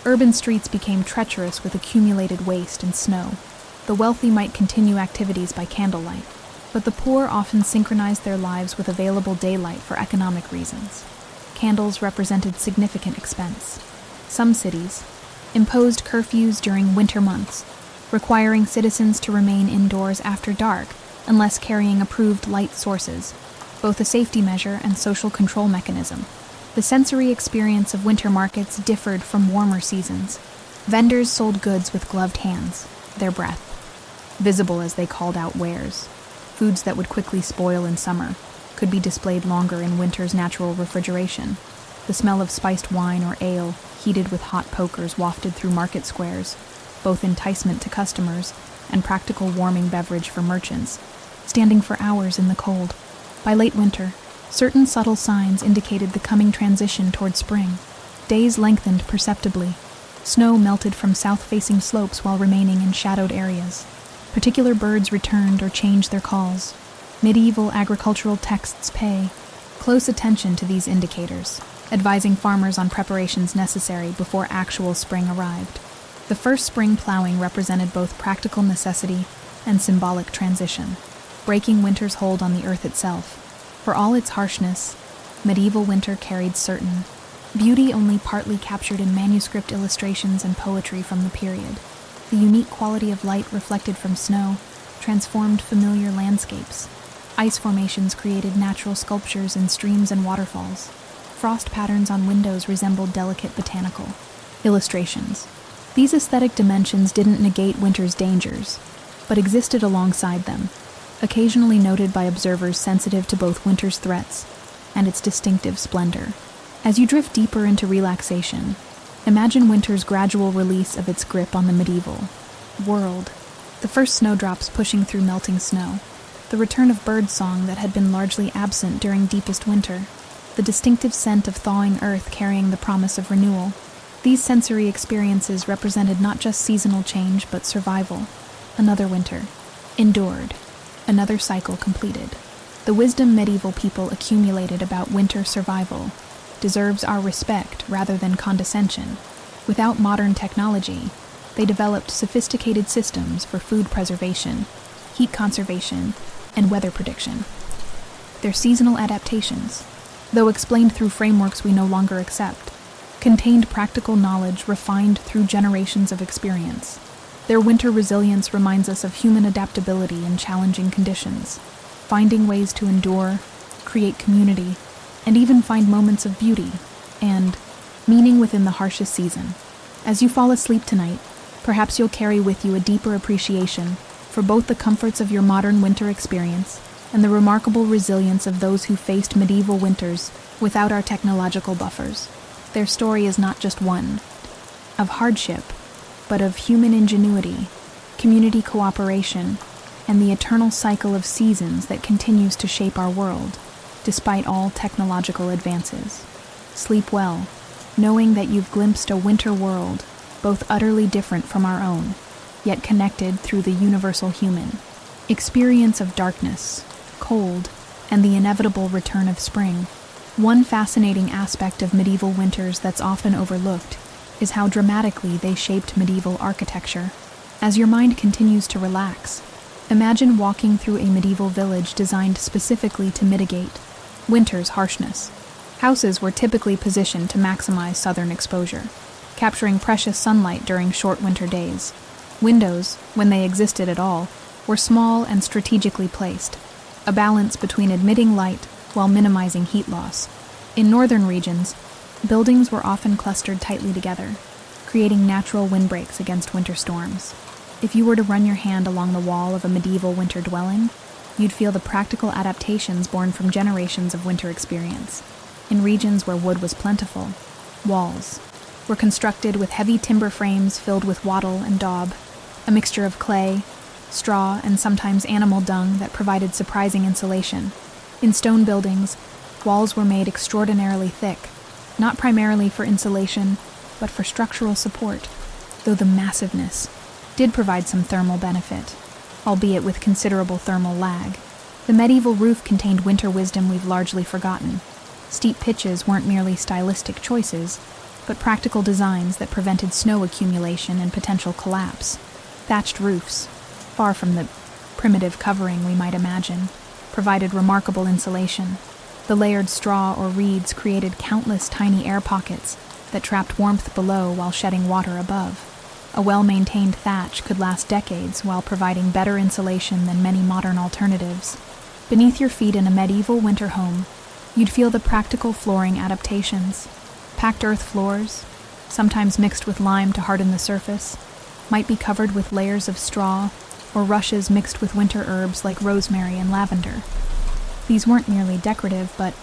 Urban streets became treacherous with accumulated waste and snow. The wealthy might continue activities by candlelight, but the poor often synchronized their lives with available daylight for economic reasons. Candles represented significant expense. Some cities imposed curfews during winter months, requiring citizens to remain indoors after dark unless carrying approved light sources, both a safety measure and social control mechanism. The sensory experience of winter markets differed from warmer seasons. Vendors sold goods with gloved hands, their breath visible as they called out wares. Foods that would quickly spoil in summer could be displayed longer in winter's natural refrigeration. The smell of spiced wine or ale, heated with hot pokers, wafted through market squares, both enticement to customers and practical warming beverage for merchants, standing for hours in the cold. By late winter, certain subtle signs indicated the coming transition toward spring. Days lengthened perceptibly. Snow melted from south-facing slopes while remaining in shadowed areas. Particular birds returned or changed their calls. Medieval agricultural texts pay close attention to these indicators, advising farmers on preparations necessary before actual spring arrived. The first spring plowing represented both practical necessity and symbolic transition, breaking winter's hold on the earth itself. For all its harshness, medieval winter carried certain beauty only partly captured in manuscript illustrations and poetry from the period. The unique quality of light reflected from snow transformed familiar landscapes. Ice formations created natural sculptures in streams and waterfalls. Frost patterns on windows resembled delicate botanical illustrations. These aesthetic dimensions didn't negate winter's dangers, but existed alongside them, occasionally noted by observers sensitive to both winter's threats and its distinctive splendor. As you drift deeper into relaxation, imagine winter's gradual release of its grip on the medieval world. The first snowdrops pushing through melting snow, the return of birdsong that had been largely absent during deepest winter, the distinctive scent of thawing earth carrying the promise of renewal. These sensory experiences represented not just seasonal change but survival. Another winter endured, another cycle completed. The wisdom medieval people accumulated about winter survival deserves our respect rather than condescension. Without modern technology, they developed sophisticated systems for food preservation, heat conservation, and weather prediction. Their seasonal adaptations, though explained through frameworks we no longer accept, contained practical knowledge refined through generations of experience. Their winter resilience reminds us of human adaptability in challenging conditions, finding ways to endure, create community, and even find moments of beauty and meaning within the harshest season. As you fall asleep tonight, perhaps you'll carry with you a deeper appreciation for both the comforts of your modern winter experience and the remarkable resilience of those who faced medieval winters without our technological buffers. Their story is not just one of hardship, but of human ingenuity, community cooperation, and the eternal cycle of seasons that continues to shape our world, despite all technological advances. Sleep well, knowing that you've glimpsed a winter world, both utterly different from our own, yet connected through the universal human experience of darkness, cold, and the inevitable return of spring. One fascinating aspect of medieval winters that's often overlooked is how dramatically they shaped medieval architecture. As your mind continues to relax, imagine walking through a medieval village designed specifically to mitigate winter's harshness. Houses were typically positioned to maximize southern exposure, capturing precious sunlight during short winter days. Windows, when they existed at all, were small and strategically placed, a balance between admitting light while minimizing heat loss. In northern regions, buildings were often clustered tightly together, creating natural windbreaks against winter storms. If you were to run your hand along the wall of a medieval winter dwelling, you'd feel the practical adaptations born from generations of winter experience. In regions where wood was plentiful, walls were constructed with heavy timber frames filled with wattle and daub, a mixture of clay, straw, and sometimes animal dung that provided surprising insulation. In stone buildings, walls were made extraordinarily thick, not primarily for insulation, but for structural support, though the massiveness did provide some thermal benefit. albeit with considerable thermal lag. The medieval roof contained winter wisdom we've largely forgotten. Steep pitches weren't merely stylistic choices, but practical designs that prevented snow accumulation and potential collapse. Thatched roofs, far from the primitive covering we might imagine, provided remarkable insulation. The layered straw or reeds created countless tiny air pockets that trapped warmth below while shedding water above. A well-maintained thatch could last decades while providing better insulation than many modern alternatives. Beneath your feet in a medieval winter home, you'd feel the practical flooring adaptations. Packed earth floors, sometimes mixed with lime to harden the surface, might be covered with layers of straw or rushes mixed with winter herbs like rosemary and lavender. These weren't merely decorative, but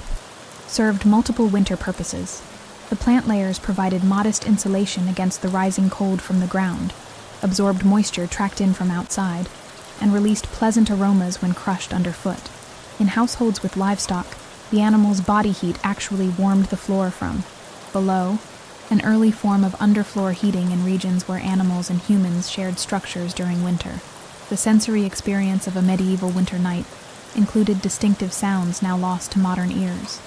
served multiple winter purposes. The plant layers provided modest insulation against the rising cold from the ground, absorbed moisture tracked in from outside, and released pleasant aromas when crushed underfoot. In households with livestock, the animal's body heat actually warmed the floor from below, an early form of underfloor heating in regions where animals and humans shared structures during winter. The sensory experience of a medieval winter night included distinctive sounds now lost to modern ears.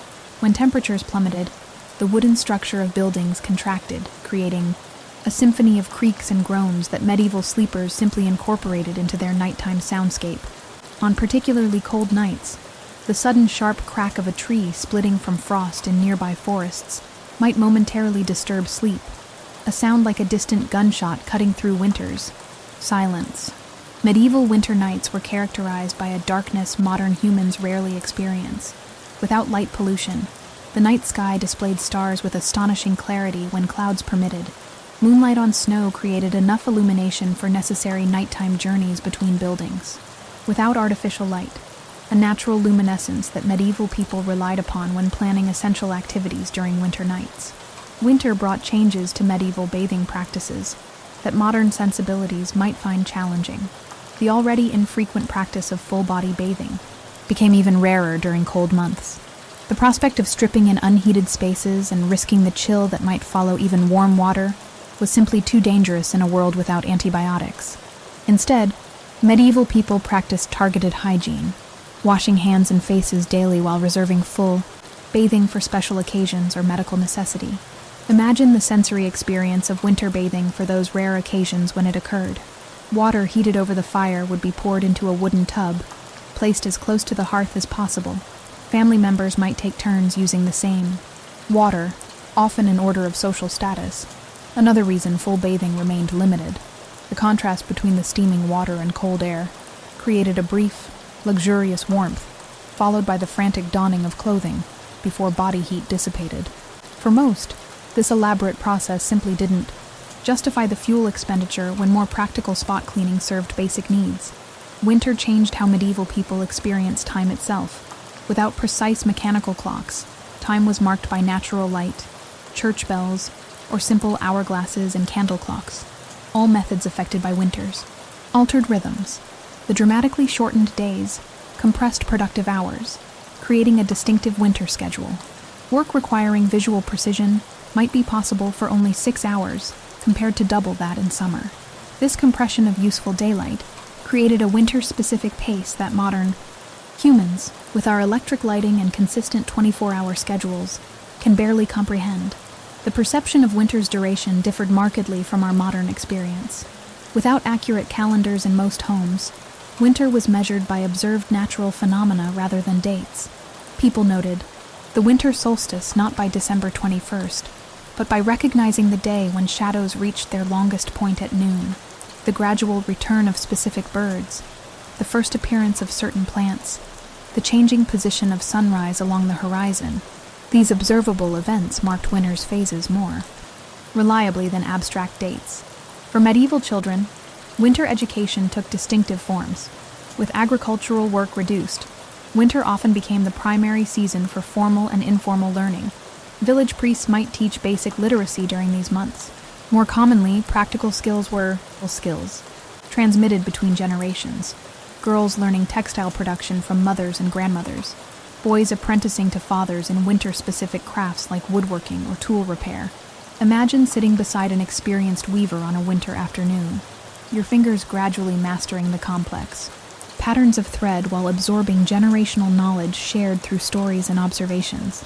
When temperatures plummeted, the wooden structure of buildings contracted, creating a symphony of creaks and groans that medieval sleepers simply incorporated into their nighttime soundscape. On particularly cold nights, the sudden sharp crack of a tree splitting from frost in nearby forests might momentarily disturb sleep, a sound like a distant gunshot cutting through winter's silence. Medieval winter nights were characterized by a darkness modern humans rarely experience. Without light pollution, the night sky displayed stars with astonishing clarity when clouds permitted. Moonlight on snow created enough illumination for necessary nighttime journeys between buildings. Without artificial light, a natural luminescence that medieval people relied upon when planning essential activities during winter nights. Winter brought changes to medieval bathing practices that modern sensibilities might find challenging. The already infrequent practice of full-body bathing became even rarer during cold months. The prospect of stripping in unheated spaces and risking the chill that might follow even warm water was simply too dangerous in a world without antibiotics. Instead, medieval people practiced targeted hygiene, washing hands and faces daily while reserving full bathing for special occasions or medical necessity. Imagine the sensory experience of winter bathing for those rare occasions when it occurred. Water heated over the fire would be poured into a wooden tub, placed as close to the hearth as possible. Family members might take turns using the same water, often in order of social status. Another reason full bathing remained limited. The contrast between the steaming water and cold air created a brief, luxurious warmth, followed by the frantic donning of clothing before body heat dissipated. For most, this elaborate process simply didn't justify the fuel expenditure when more practical spot cleaning served basic needs. Winter changed how medieval people experienced time itself. Without precise mechanical clocks, time was marked by natural light, church bells, or simple hourglasses and candle clocks, all methods affected by winters. Altered rhythms. The dramatically shortened days compressed productive hours, creating a distinctive winter schedule. Work requiring visual precision might be possible for only 6 hours, compared to double that in summer. This compression of useful daylight created a winter-specific pace that modern humans, with our electric lighting and consistent 24-hour schedules, can barely comprehend. The perception of winter's duration differed markedly from our modern experience. Without accurate calendars in most homes, winter was measured by observed natural phenomena rather than dates. People noted the winter solstice not by December 21st, but by recognizing the day when shadows reached their longest point at noon, the gradual return of specific birds, the first appearance of certain plants, the changing position of sunrise along the horizon. These observable events marked winter's phases more reliably than abstract dates. For medieval children, winter education took distinctive forms. With agricultural work reduced, winter often became the primary season for formal and informal learning. Village priests might teach basic literacy during these months. More commonly, practical skills were skills transmitted between generations. Girls learning textile production from mothers and grandmothers. Boys apprenticing to fathers in winter-specific crafts like woodworking or tool repair. Imagine sitting beside an experienced weaver on a winter afternoon. your fingers gradually mastering the complex patterns of thread while absorbing generational knowledge shared through stories and observations.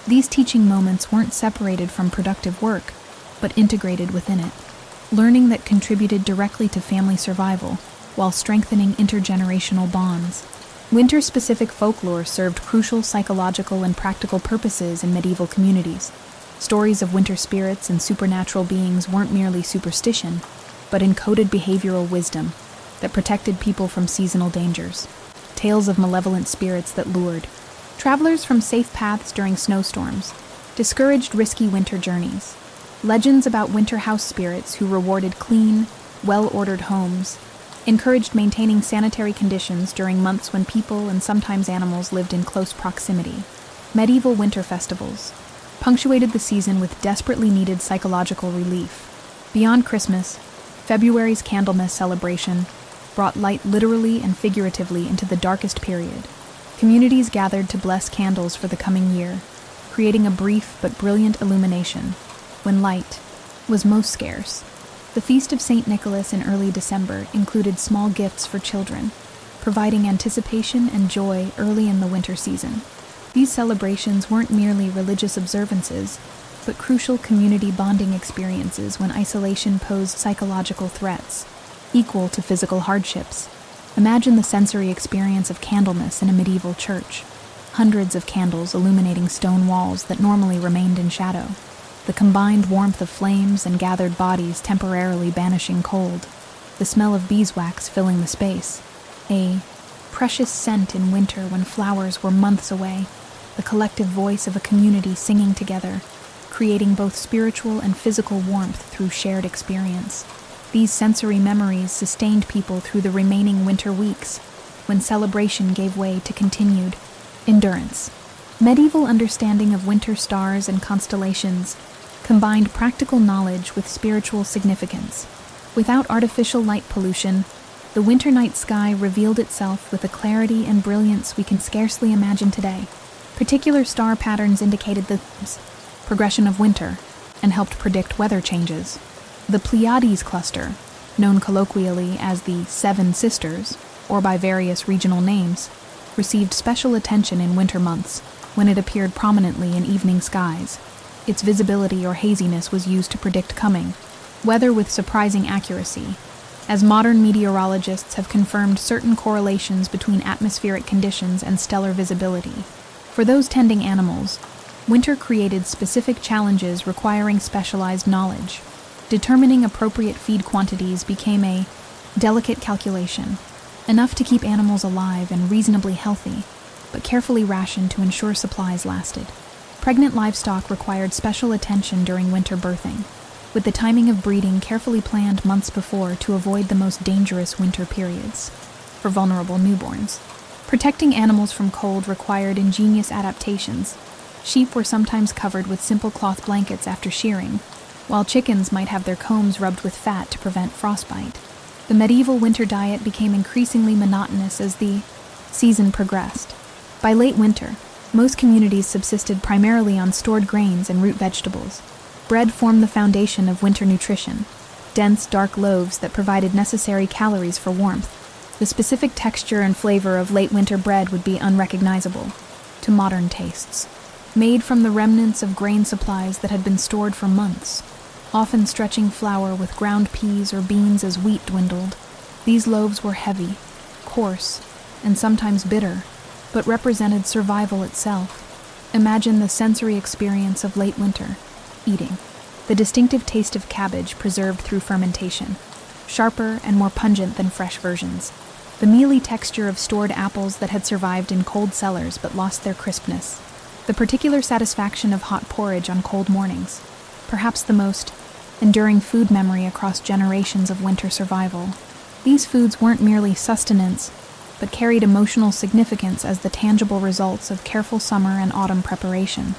These teaching moments weren't separated from productive work, but integrated within it, learning that contributed directly to family survival while strengthening intergenerational bonds. Winter-specific folklore served crucial psychological and practical purposes in medieval communities. Stories of winter spirits and supernatural beings weren't merely superstition, but encoded behavioral wisdom that protected people from seasonal dangers. Tales of malevolent spirits that lured travelers from safe paths during snowstorms, discouraged risky winter journeys. Legends about winter house spirits who rewarded clean, well-ordered homes, encouraged maintaining sanitary conditions during months when people and sometimes animals lived in close proximity. Medieval winter festivals punctuated the season with desperately needed psychological relief. Beyond Christmas, February's Candlemas celebration brought light literally and figuratively into the darkest period. Communities gathered to bless candles for the coming year, creating a brief but brilliant illumination when light was most scarce. The Feast of St. Nicholas in early December included small gifts for children, providing anticipation and joy early in the winter season. These celebrations weren't merely religious observances, but crucial community bonding experiences when isolation posed psychological threats, equal to physical hardships. Imagine the sensory experience of Candlemas in a medieval church. Hundreds of candles illuminating stone walls that normally remained in shadow. The combined warmth of flames and gathered bodies temporarily banishing cold. The smell of beeswax filling the space. A precious scent in winter when flowers were months away. The collective voice of a community singing together, creating both spiritual and physical warmth through shared experience. These sensory memories sustained people through the remaining winter weeks, when celebration gave way to continued endurance. Medieval understanding of winter stars and constellations combined practical knowledge with spiritual significance. Without artificial light pollution, the winter night sky revealed itself with a clarity and brilliance we can scarcely imagine today. Particular star patterns indicated the progression of winter and helped predict weather changes. The Pleiades cluster, known colloquially as the Seven Sisters, or by various regional names, received special attention in winter months when it appeared prominently in evening skies. Its visibility or haziness was used to predict coming weather with surprising accuracy, as modern meteorologists have confirmed certain correlations between atmospheric conditions and stellar visibility. For those tending animals, winter created specific challenges requiring specialized knowledge. Determining appropriate feed quantities became a delicate calculation, enough to keep animals alive and reasonably healthy, but carefully rationed to ensure supplies lasted. Pregnant livestock required special attention during winter birthing, with the timing of breeding carefully planned months before to avoid the most dangerous winter periods for vulnerable newborns. Protecting animals from cold required ingenious adaptations. Sheep were sometimes covered with simple cloth blankets after shearing, while chickens might have their combs rubbed with fat to prevent frostbite. The medieval winter diet became increasingly monotonous as the season progressed. By late winter, most communities subsisted primarily on stored grains and root vegetables. Bread formed the foundation of winter nutrition, dense, dark loaves that provided necessary calories for warmth. The specific texture and flavor of late winter bread would be unrecognizable to modern tastes. Made from the remnants of grain supplies that had been stored for months, often stretching flour with ground peas or beans as wheat dwindled. These loaves were heavy, coarse, and sometimes bitter, but represented survival itself. Imagine the sensory experience of late winter, eating. The distinctive taste of cabbage preserved through fermentation, sharper and more pungent than fresh versions. The mealy texture of stored apples that had survived in cold cellars but lost their crispness. The particular satisfaction of hot porridge on cold mornings, perhaps the most enduring food memory across generations of winter survival. These foods weren't merely sustenance, but carried emotional significance as the tangible results of careful summer and autumn preparation.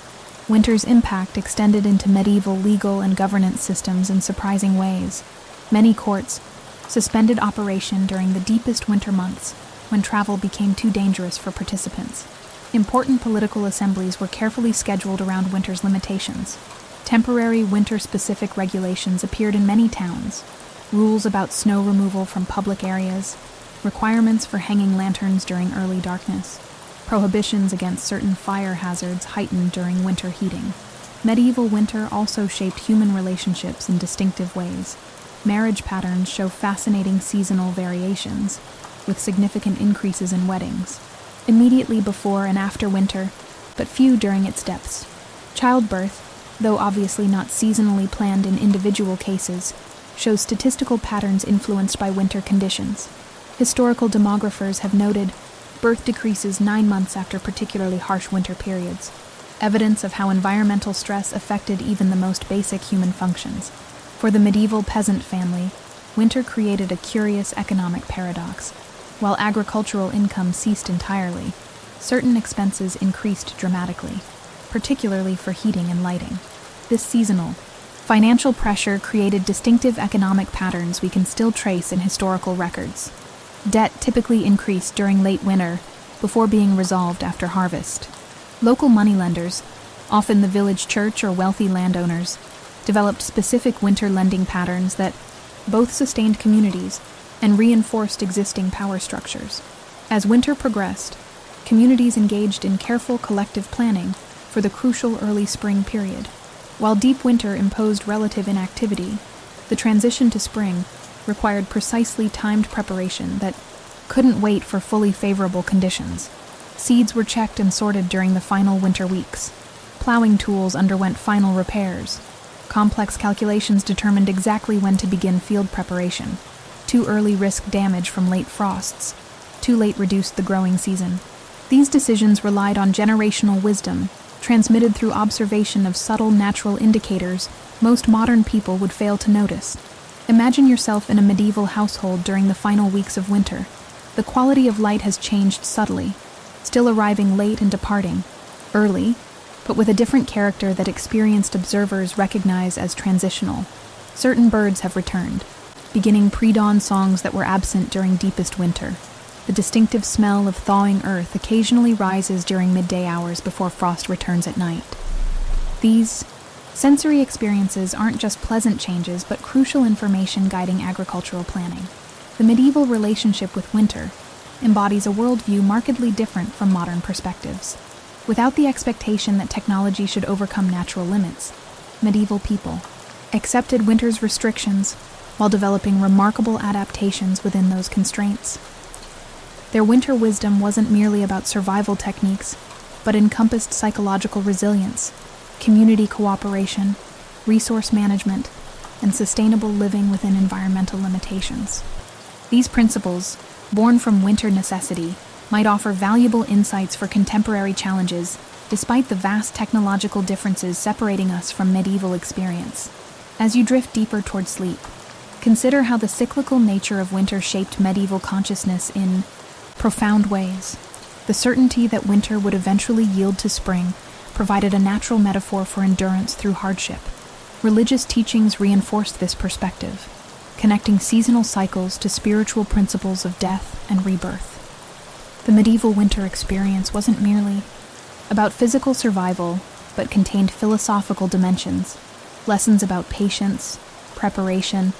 Winter's impact extended into medieval legal and governance systems in surprising ways. Many courts suspended operation during the deepest winter months, when travel became too dangerous for participants. Important political assemblies were carefully scheduled around winter's limitations. Temporary winter-specific regulations appeared in many towns, rules about snow removal from public areas, requirements for hanging lanterns during early darkness, prohibitions against certain fire hazards heightened during winter heating. Medieval winter also shaped human relationships in distinctive ways. Marriage patterns show fascinating seasonal variations, with significant increases in weddings, immediately before and after winter, but few during its depths. Childbirth, though obviously not seasonally planned in individual cases, shows statistical patterns influenced by winter conditions. Historical demographers have noted birth decreases 9 months after particularly harsh winter periods, evidence of how environmental stress affected even the most basic human functions. For the medieval peasant family, winter created a curious economic paradox. While agricultural income ceased entirely, certain expenses increased dramatically, particularly for heating and lighting. This seasonal, financial pressure created distinctive economic patterns we can still trace in historical records. Debt typically increased during late winter before being resolved after harvest. Local moneylenders, often the village church or wealthy landowners, developed specific winter lending patterns that both sustained communities and reinforced existing power structures. As winter progressed, communities engaged in careful collective planning for the crucial early spring period. While deep winter imposed relative inactivity, the transition to spring required precisely timed preparation that couldn't wait for fully favorable conditions. Seeds were checked and sorted during the final winter weeks. Plowing tools underwent final repairs. Complex calculations determined exactly when to begin field preparation. Too early risked damage from late frosts. Too late reduced the growing season. These decisions relied on generational wisdom, transmitted through observation of subtle natural indicators most modern people would fail to notice. Imagine yourself in a medieval household during the final weeks of winter. The quality of light has changed subtly, still arriving late and departing early, but with a different character that experienced observers recognize as transitional. Certain birds have returned, beginning pre-dawn songs that were absent during deepest winter. The distinctive smell of thawing earth occasionally rises during midday hours before frost returns at night. These sensory experiences aren't just pleasant changes, but crucial information guiding agricultural planning. The medieval relationship with winter embodies a worldview markedly different from modern perspectives. Without the expectation that technology should overcome natural limits, medieval people accepted winter's restrictions while developing remarkable adaptations within those constraints. Their winter wisdom wasn't merely about survival techniques, but encompassed psychological resilience, community cooperation, resource management, and sustainable living within environmental limitations. These principles, born from winter necessity, might offer valuable insights for contemporary challenges, despite the vast technological differences separating us from medieval experience. As you drift deeper toward sleep, consider how the cyclical nature of winter shaped medieval consciousness in profound ways. The certainty that winter would eventually yield to spring provided a natural metaphor for endurance through hardship. Religious teachings reinforced this perspective, connecting seasonal cycles to spiritual principles of death and rebirth. The medieval winter experience wasn't merely about physical survival, but contained philosophical dimensions, lessons about patience, preparation,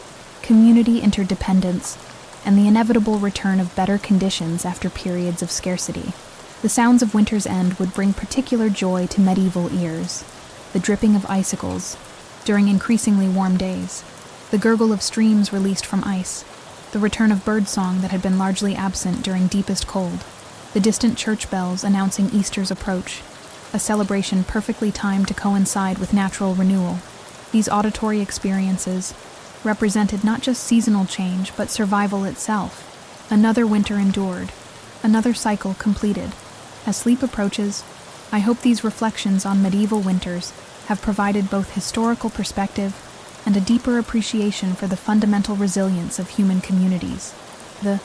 community interdependence, and the inevitable return of better conditions after periods of scarcity. The sounds of winter's end would bring particular joy to medieval ears: the dripping of icicles during increasingly warm days, the gurgle of streams released from ice, the return of birdsong that had been largely absent during deepest cold, the distant church bells announcing Easter's approach, a celebration perfectly timed to coincide with natural renewal. These auditory experiences represented not just seasonal change, but survival itself. Another winter endured, another cycle completed. As sleep approaches, I hope these reflections on medieval winters have provided both historical perspective and a deeper appreciation for the fundamental resilience of human communities. The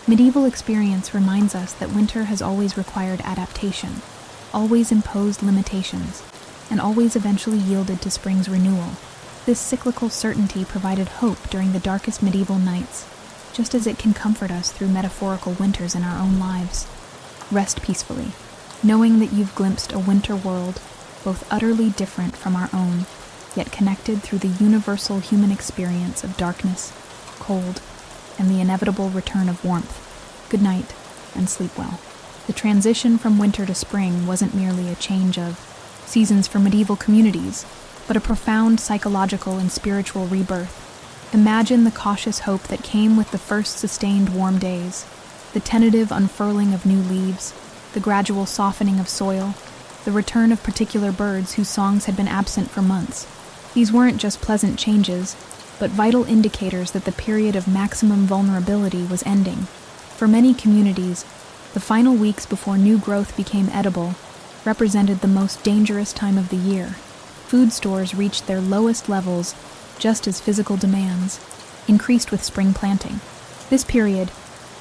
medieval experience reminds us that winter has always required adaptation, always imposed limitations, and always eventually yielded to spring's renewal. This cyclical certainty provided hope during the darkest medieval nights, just as it can comfort us through metaphorical winters in our own lives. Rest peacefully, knowing that you've glimpsed a winter world both utterly different from our own, yet connected through the universal human experience of darkness cold, and the inevitable return of warmth. Good night, and sleep well. The transition from winter to spring wasn't merely a change of seasons for medieval communities, but a profound psychological and spiritual rebirth. Imagine the cautious hope that came with the first sustained warm days, the tentative unfurling of new leaves, the gradual softening of soil, the return of particular birds whose songs had been absent for months. These weren't just pleasant changes, but vital indicators that the period of maximum vulnerability was ending. For many communities, the final weeks before new growth became edible represented the most dangerous time of the year. Food stores reached their lowest levels just as physical demands increased with spring planting. This period,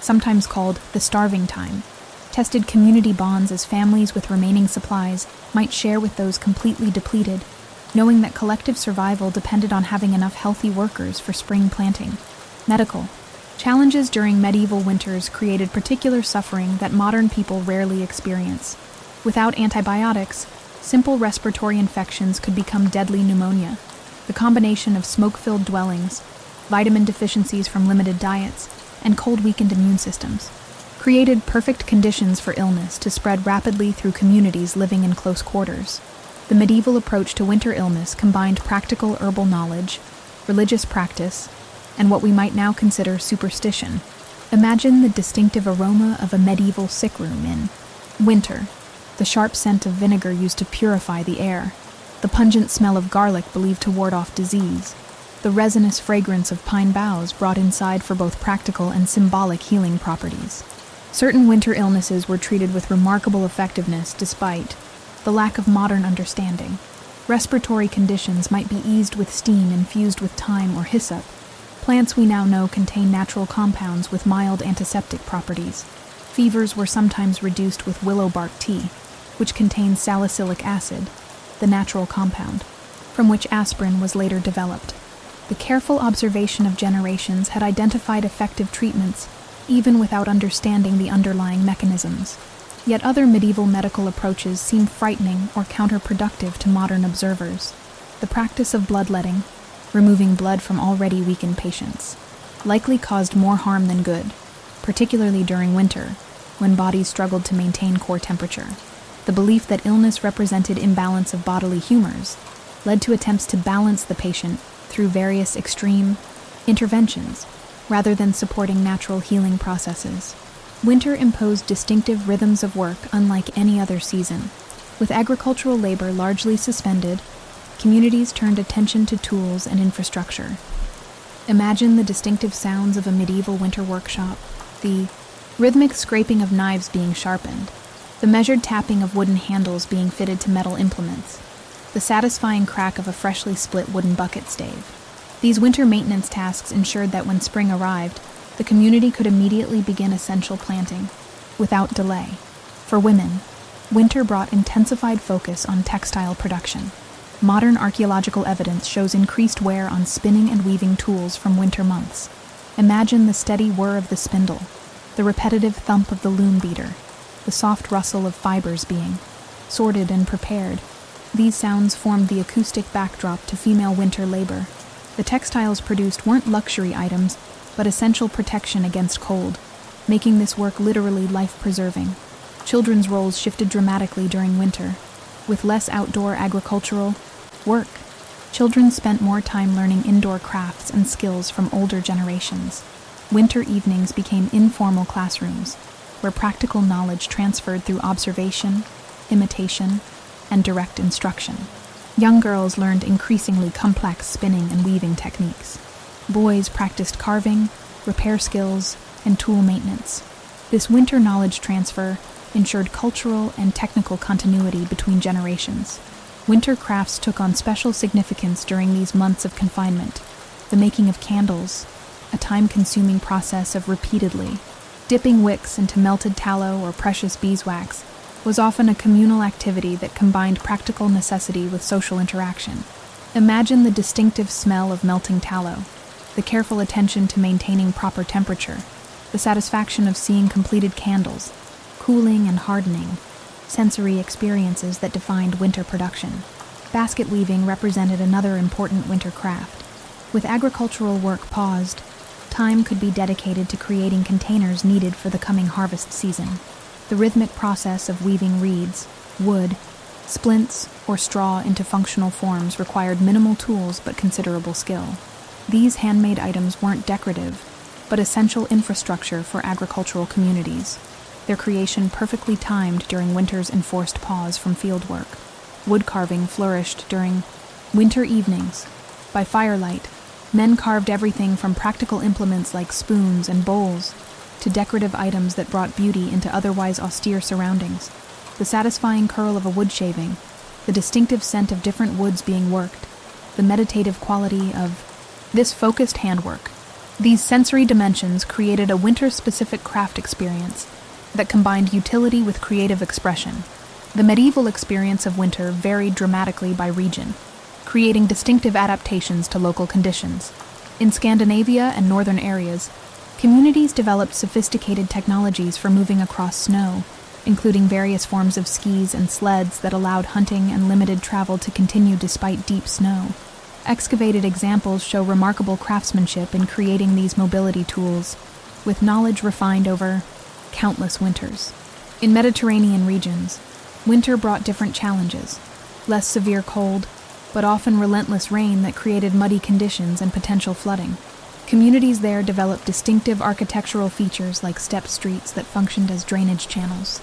sometimes called the starving time, tested community bonds as families with remaining supplies might share with those completely depleted, knowing that collective survival depended on having enough healthy workers for spring planting. Medical challenges during medieval winters created particular suffering that modern people rarely experience. Without antibiotics, simple respiratory infections could become deadly pneumonia. The combination of smoke-filled dwellings, vitamin deficiencies from limited diets, and cold-weakened immune systems created perfect conditions for illness to spread rapidly through communities living in close quarters. The medieval approach to winter illness combined practical herbal knowledge, religious practice, and what we might now consider superstition. Imagine the distinctive aroma of a medieval sick room in winter, the sharp scent of vinegar used to purify the air, the pungent smell of garlic believed to ward off disease, the resinous fragrance of pine boughs brought inside for both practical and symbolic healing properties. Certain winter illnesses were treated with remarkable effectiveness despite the lack of modern understanding. Respiratory conditions might be eased with steam infused with thyme or hyssop. Plants we now know contain natural compounds with mild antiseptic properties. Fevers were sometimes reduced with willow bark tea, which contains salicylic acid, the natural compound, from which aspirin was later developed. The careful observation of generations had identified effective treatments, even without understanding the underlying mechanisms. Yet other medieval medical approaches seem frightening or counterproductive to modern observers. The practice of bloodletting, removing blood from already weakened patients, likely caused more harm than good, particularly during winter, when bodies struggled to maintain core temperature. The belief that illness represented imbalance of bodily humors led to attempts to balance the patient through various extreme interventions, rather than supporting natural healing processes. Winter imposed distinctive rhythms of work unlike any other season. With agricultural labor largely suspended, communities turned attention to tools and infrastructure. Imagine the distinctive sounds of a medieval winter workshop, the rhythmic scraping of knives being sharpened, the measured tapping of wooden handles being fitted to metal implements, the satisfying crack of a freshly split wooden bucket stave. These winter maintenance tasks ensured that when spring arrived, the community could immediately begin essential planting, without delay. For women, winter brought intensified focus on textile production. Modern archaeological evidence shows increased wear on spinning and weaving tools from winter months. Imagine the steady whir of the spindle, the repetitive thump of the loom beater, the soft rustle of fibers being sorted and prepared. These sounds formed the acoustic backdrop to female winter labor. The textiles produced weren't luxury items, but essential protection against cold, making this work literally life-preserving. Children's roles shifted dramatically during winter. With less outdoor agricultural work, children spent more time learning indoor crafts and skills from older generations. Winter evenings became informal classrooms, where practical knowledge transferred through observation, imitation, and direct instruction. Young girls learned increasingly complex spinning and weaving techniques. Boys practiced carving, repair skills, and tool maintenance. This winter knowledge transfer ensured cultural and technical continuity between generations. Winter crafts took on special significance during these months of confinement. The making of candles, a time-consuming process of repeatedly dipping wicks into melted tallow or precious beeswax, was often a communal activity that combined practical necessity with social interaction. Imagine the distinctive smell of melting tallow, the careful attention to maintaining proper temperature, the satisfaction of seeing completed candles, cooling and hardening, sensory experiences that defined winter production. Basket weaving represented another important winter craft. With agricultural work paused, time could be dedicated to creating containers needed for the coming harvest season. The rhythmic process of weaving reeds, wood, splints, or straw into functional forms required minimal tools but considerable skill. These handmade items weren't decorative, but essential infrastructure for agricultural communities, their creation perfectly timed during winter's enforced pause from fieldwork. Wood carving flourished during winter evenings. By firelight, men carved everything from practical implements like spoons and bowls to decorative items that brought beauty into otherwise austere surroundings. The satisfying curl of a wood shaving, the distinctive scent of different woods being worked, the meditative quality of this focused handwork. These sensory dimensions created a winter-specific craft experience that combined utility with creative expression. The medieval experience of winter varied dramatically by region, creating distinctive adaptations to local conditions. In Scandinavia and northern areas, communities developed sophisticated technologies for moving across snow, including various forms of skis and sleds that allowed hunting and limited travel to continue despite deep snow. Excavated examples show remarkable craftsmanship in creating these mobility tools, with knowledge refined over countless winters. In Mediterranean regions, winter brought different challenges: less severe cold, but often relentless rain that created muddy conditions and potential flooding. Communities there developed distinctive architectural features like step streets that functioned as drainage channels,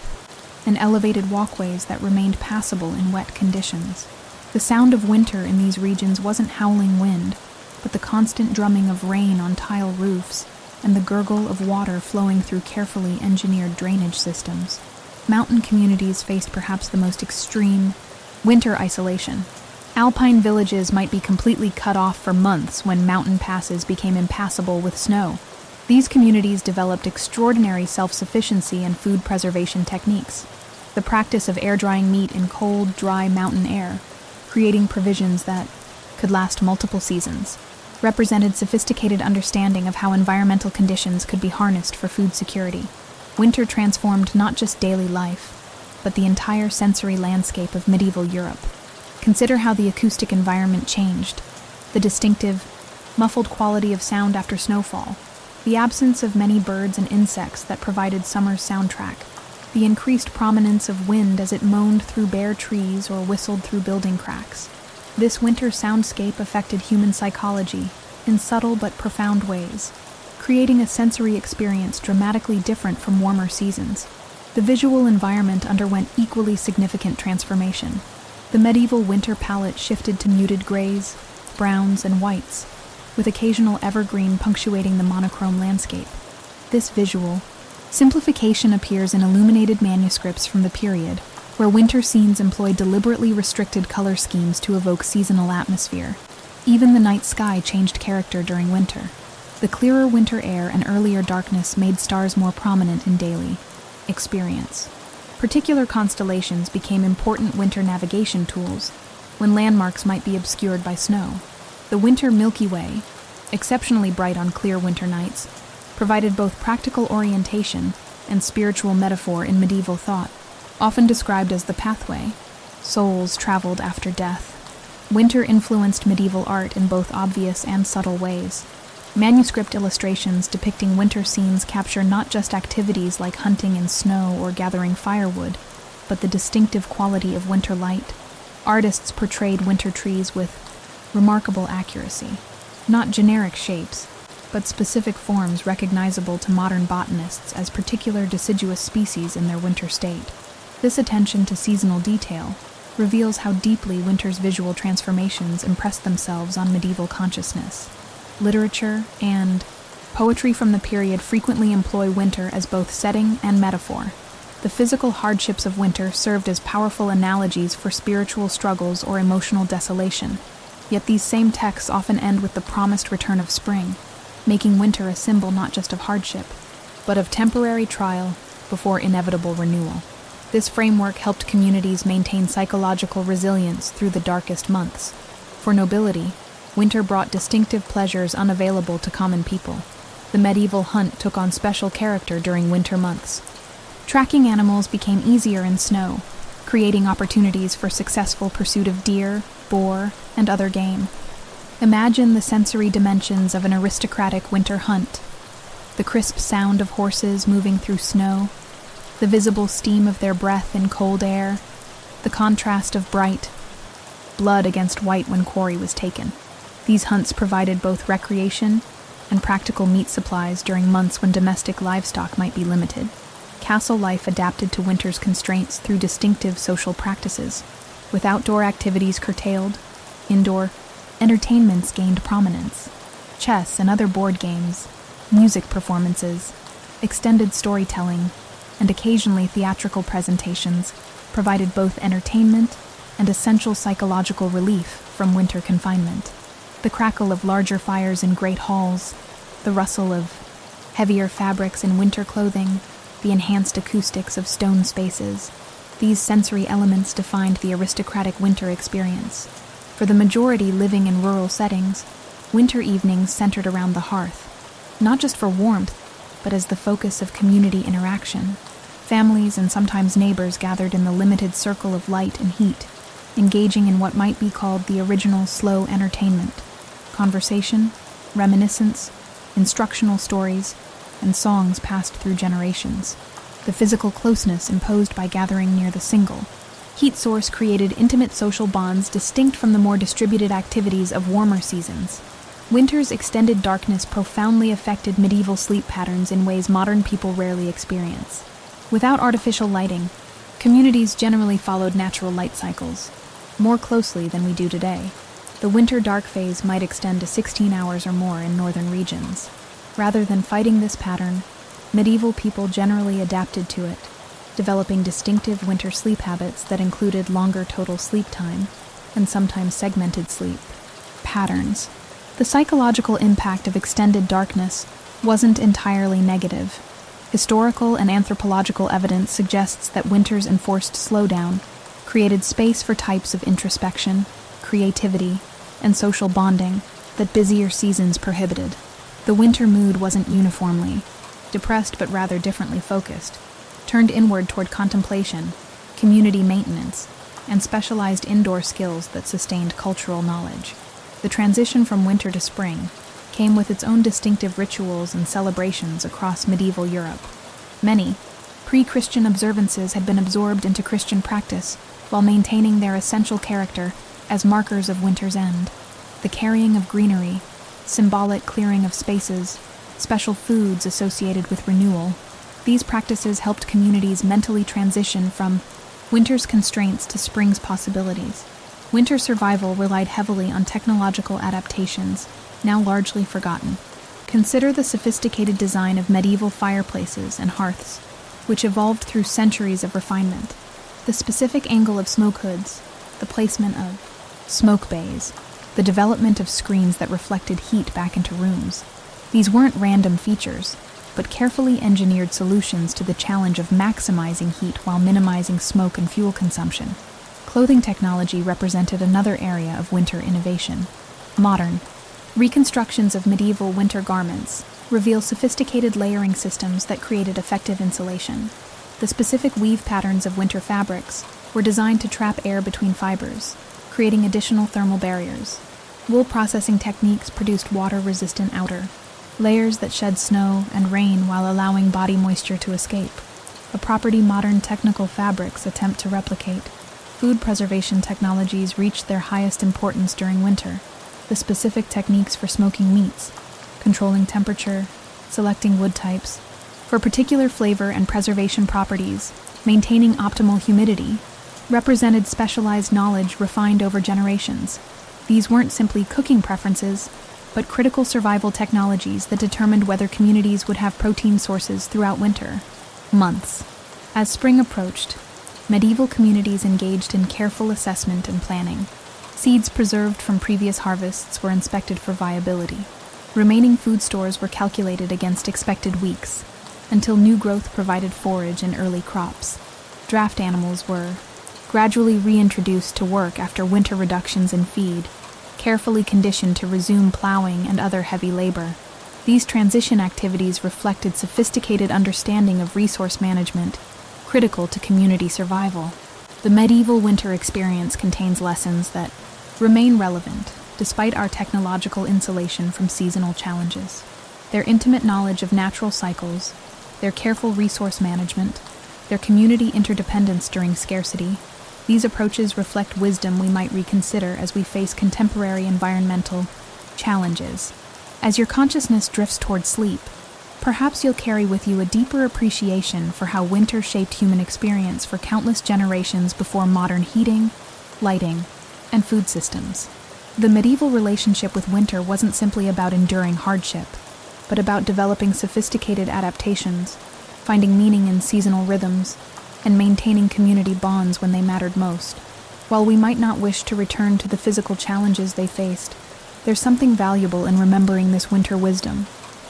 and elevated walkways that remained passable in wet conditions. The sound of winter in these regions wasn't howling wind, but the constant drumming of rain on tile roofs and the gurgle of water flowing through carefully engineered drainage systems. Mountain communities faced perhaps the most extreme winter isolation. Alpine villages might be completely cut off for months when mountain passes became impassable with snow. These communities developed extraordinary self-sufficiency and food preservation techniques. The practice of air-drying meat in cold, dry mountain air, creating provisions that could last multiple seasons, represented sophisticated understanding of how environmental conditions could be harnessed for food security. Winter transformed not just daily life, but the entire sensory landscape of medieval Europe. Consider how the acoustic environment changed: the distinctive, muffled quality of sound after snowfall, the absence of many birds and insects that provided summer's soundtrack, the increased prominence of wind as it moaned through bare trees or whistled through building cracks. This winter soundscape affected human psychology in subtle but profound ways, creating a sensory experience dramatically different from warmer seasons. The visual environment underwent equally significant transformation. The medieval winter palette shifted to muted grays, browns, and whites, with occasional evergreen punctuating the monochrome landscape. This visual simplification appears in illuminated manuscripts from the period, where winter scenes employ deliberately restricted color schemes to evoke seasonal atmosphere. Even the night sky changed character during winter. The clearer winter air and earlier darkness made stars more prominent in daily experience. Particular constellations became important winter navigation tools, when landmarks might be obscured by snow. The winter Milky Way, exceptionally bright on clear winter nights, provided both practical orientation and spiritual metaphor in medieval thought. Often described as the pathway souls traveled after death, winter influenced medieval art in both obvious and subtle ways. Manuscript illustrations depicting winter scenes capture not just activities like hunting in snow or gathering firewood, but the distinctive quality of winter light. Artists portrayed winter trees with remarkable accuracy, not generic shapes, but specific forms recognizable to modern botanists as particular deciduous species in their winter state. This attention to seasonal detail reveals how deeply winter's visual transformations impressed themselves on medieval consciousness. Literature and poetry from the period frequently employ winter as both setting and metaphor. The physical hardships of winter served as powerful analogies for spiritual struggles or emotional desolation. Yet these same texts often end with the promised return of spring, making winter a symbol not just of hardship, but of temporary trial before inevitable renewal. This framework helped communities maintain psychological resilience through the darkest months. For nobility, winter brought distinctive pleasures unavailable to common people. The medieval hunt took on special character during winter months. Tracking animals became easier in snow, creating opportunities for successful pursuit of deer, boar, and other game. Imagine the sensory dimensions of an aristocratic winter hunt: the crisp sound of horses moving through snow, the visible steam of their breath in cold air, the contrast of bright blood against white when quarry was taken. These hunts provided both recreation and practical meat supplies during months when domestic livestock might be limited. Castle life adapted to winter's constraints through distinctive social practices. With outdoor activities curtailed, indoor entertainments gained prominence. Chess and other board games, music performances, extended storytelling, and occasionally theatrical presentations provided both entertainment and essential psychological relief from winter confinement. The crackle of larger fires in great halls, the rustle of heavier fabrics in winter clothing, the enhanced acoustics of stone spaces, these sensory elements defined the aristocratic winter experience. For the majority living in rural settings, winter evenings centered around the hearth, not just for warmth, but as the focus of community interaction. Families and sometimes neighbors gathered in the limited circle of light and heat, engaging in what might be called the original slow entertainment: conversation, reminiscence, instructional stories, and songs passed through generations. The physical closeness imposed by gathering near the single heat source created intimate social bonds distinct from the more distributed activities of warmer seasons. Winter's extended darkness profoundly affected medieval sleep patterns in ways modern people rarely experience. Without artificial lighting, communities generally followed natural light cycles more closely than we do today. The winter dark phase might extend to 16 hours or more in northern regions. Rather than fighting this pattern, medieval people generally adapted to it, developing distinctive winter sleep habits that included longer total sleep time and sometimes segmented sleep patterns. The psychological impact of extended darkness wasn't entirely negative. Historical and anthropological evidence suggests that winter's enforced slowdown created space for types of introspection, creativity, and social bonding that busier seasons prohibited. The winter mood wasn't uniformly depressed but rather differently focused, turned inward toward contemplation, community maintenance, and specialized indoor skills that sustained cultural knowledge. The transition from winter to spring came with its own distinctive rituals and celebrations across medieval Europe. Many pre-Christian observances had been absorbed into Christian practice while maintaining their essential character as markers of winter's end. The carrying of greenery, symbolic clearing of spaces, special foods associated with renewal. These practices helped communities mentally transition from winter's constraints to spring's possibilities. Winter survival relied heavily on technological adaptations, now largely forgotten. Consider the sophisticated design of medieval fireplaces and hearths, which evolved through centuries of refinement. The specific angle of smoke hoods, the placement of smoke bays, the development of screens that reflected heat back into rooms. These weren't random features, but carefully engineered solutions to the challenge of maximizing heat while minimizing smoke and fuel consumption. Clothing technology represented another area of winter innovation. Modern reconstructions of medieval winter garments reveal sophisticated layering systems that created effective insulation. The specific weave patterns of winter fabrics were designed to trap air between fibers, creating additional thermal barriers. Wool processing techniques produced water-resistant outer layers that shed snow and rain while allowing body moisture to escape, a property modern technical fabrics attempt to replicate. Food preservation technologies reached their highest importance during winter. The specific techniques for smoking meats, controlling temperature, selecting wood types, for particular flavor and preservation properties, maintaining optimal humidity, represented specialized knowledge refined over generations. These weren't simply cooking preferences, but critical survival technologies that determined whether communities would have protein sources throughout winter months. As spring approached, medieval communities engaged in careful assessment and planning. Seeds preserved from previous harvests were inspected for viability. Remaining food stores were calculated against expected weeks, until new growth provided forage and early crops. Draft animals were gradually reintroduced to work after winter reductions in feed, carefully conditioned to resume plowing and other heavy labor. These transition activities reflected sophisticated understanding of resource management, critical to community survival. The medieval winter experience contains lessons that remain relevant despite our technological insulation from seasonal challenges. Their intimate knowledge of natural cycles, their careful resource management, their community interdependence during scarcity, these approaches reflect wisdom we might reconsider as we face contemporary environmental challenges. As your consciousness drifts toward sleep, perhaps you'll carry with you a deeper appreciation for how winter shaped human experience for countless generations before modern heating, lighting, and food systems. The medieval relationship with winter wasn't simply about enduring hardship, but about developing sophisticated adaptations, finding meaning in seasonal rhythms, and maintaining community bonds when they mattered most. While we might not wish to return to the physical challenges they faced, there's something valuable in remembering this winter wisdom,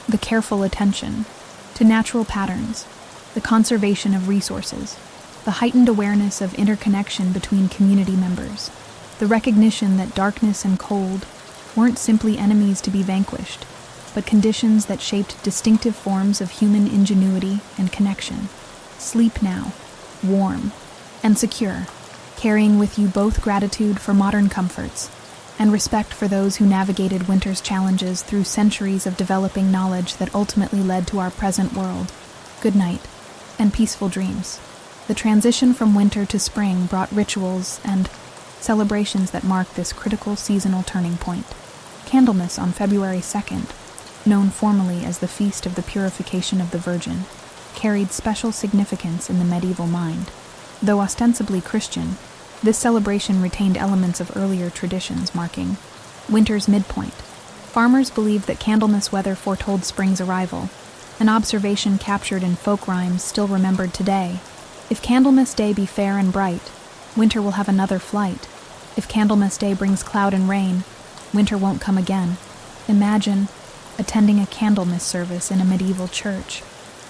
the careful attention to natural patterns, the conservation of resources, the heightened awareness of interconnection between community members, the recognition that darkness and cold weren't simply enemies to be vanquished, but conditions that shaped distinctive forms of human ingenuity and connection. Sleep now, warm and secure, carrying with you both gratitude for modern comforts and respect for those who navigated winter's challenges through centuries of developing knowledge that ultimately led to our present world. Good night, and peaceful dreams. The transition from winter to spring brought rituals and celebrations that mark this critical seasonal turning point. Candlemas on February 2nd, known formally as the Feast of the Purification of the Virgin, carried special significance in the medieval mind. Though ostensibly Christian, this celebration retained elements of earlier traditions marking winter's midpoint. Farmers believed that Candlemas weather foretold spring's arrival, an observation captured in folk rhymes still remembered today. If Candlemas Day be fair and bright, winter will have another flight. If Candlemas Day brings cloud and rain, winter won't come again. Imagine attending a Candlemas service in a medieval church.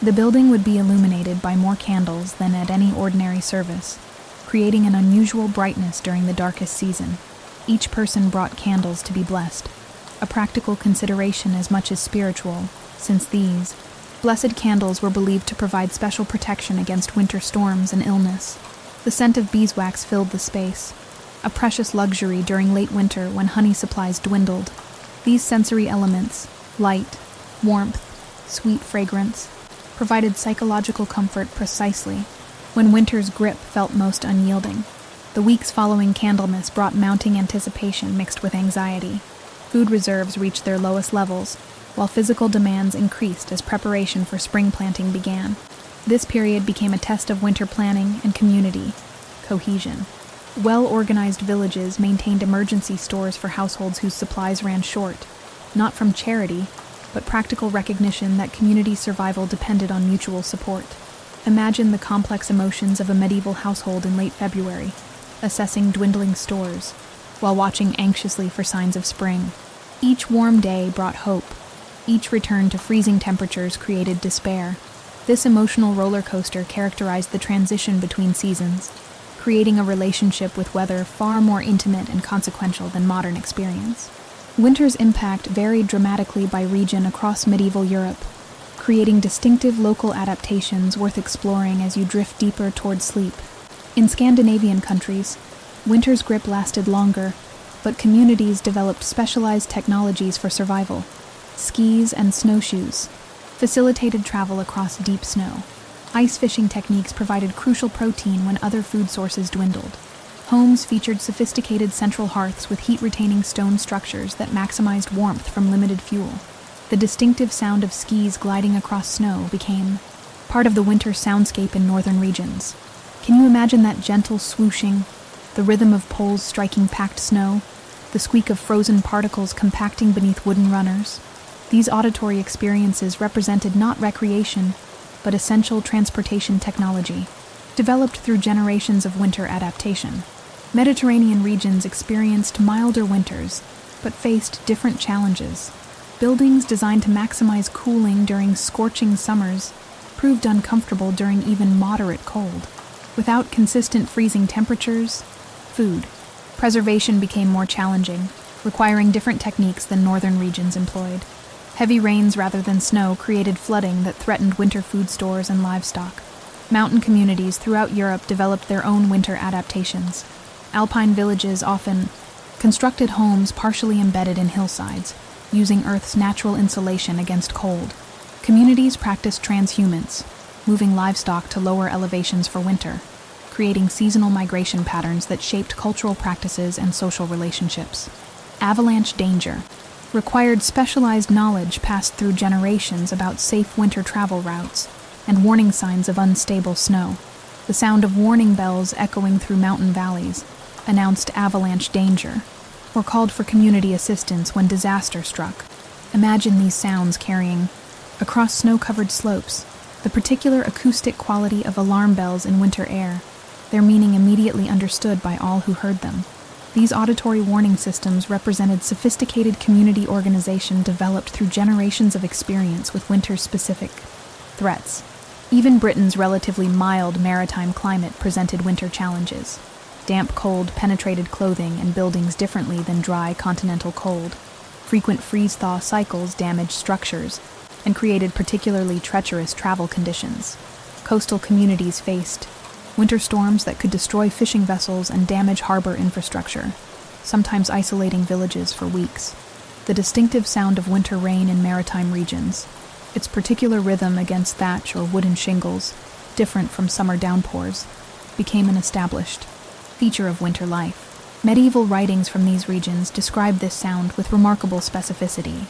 The building would be illuminated by more candles than at any ordinary service, creating an unusual brightness during the darkest season. Each person brought candles to be blessed, a practical consideration as much as spiritual, since these blessed candles were believed to provide special protection against winter storms and illness. The scent of beeswax filled the space, a precious luxury during late winter when honey supplies dwindled. These sensory elements, light, warmth, sweet fragrance, provided psychological comfort precisely when winter's grip felt most unyielding. The weeks following Candlemas brought mounting anticipation mixed with anxiety. Food reserves reached their lowest levels, while physical demands increased as preparation for spring planting began. This period became a test of winter planning and community cohesion. Well-organized villages maintained emergency stores for households whose supplies ran short, not from charity, but practical recognition that community survival depended on mutual support. Imagine the complex emotions of a medieval household in late February, assessing dwindling stores, while watching anxiously for signs of spring. Each warm day brought hope. Each return to freezing temperatures created despair. This emotional roller coaster characterized the transition between seasons, creating a relationship with weather far more intimate and consequential than modern experience. Winter's impact varied dramatically by region across medieval Europe, creating distinctive local adaptations worth exploring as you drift deeper toward sleep. In Scandinavian countries, winter's grip lasted longer, but communities developed specialized technologies for survival. Skis and snowshoes facilitated travel across deep snow. Ice fishing techniques provided crucial protein when other food sources dwindled. Homes featured sophisticated central hearths with heat-retaining stone structures that maximized warmth from limited fuel. The distinctive sound of skis gliding across snow became part of the winter soundscape in northern regions. Can you imagine that gentle swooshing, the rhythm of poles striking packed snow, the squeak of frozen particles compacting beneath wooden runners? These auditory experiences represented not recreation, but essential transportation technology, developed through generations of winter adaptation. Mediterranean regions experienced milder winters, but faced different challenges. Buildings designed to maximize cooling during scorching summers proved uncomfortable during even moderate cold. Without consistent freezing temperatures, food preservation became more challenging, requiring different techniques than northern regions employed. Heavy rains rather than snow created flooding that threatened winter food stores and livestock. Mountain communities throughout Europe developed their own winter adaptations. Alpine villages often constructed homes partially embedded in hillsides, using Earth's natural insulation against cold. Communities practiced transhumance, moving livestock to lower elevations for winter, creating seasonal migration patterns that shaped cultural practices and social relationships. Avalanche danger required specialized knowledge passed through generations about safe winter travel routes and warning signs of unstable snow. The sound of warning bells echoing through mountain valleys announced avalanche danger, or called for community assistance when disaster struck. Imagine these sounds carrying, across snow-covered slopes, the particular acoustic quality of alarm bells in winter air, their meaning immediately understood by all who heard them. These auditory warning systems represented sophisticated community organization developed through generations of experience with winter-specific threats. Even Britain's relatively mild maritime climate presented winter challenges. Damp cold penetrated clothing and buildings differently than dry continental cold. Frequent freeze-thaw cycles damaged structures and created particularly treacherous travel conditions. Coastal communities faced winter storms that could destroy fishing vessels and damage harbor infrastructure, sometimes isolating villages for weeks. The distinctive sound of winter rain in maritime regions, its particular rhythm against thatch or wooden shingles, different from summer downpours, became an established feature of winter life. Medieval writings from these regions describe this sound with remarkable specificity,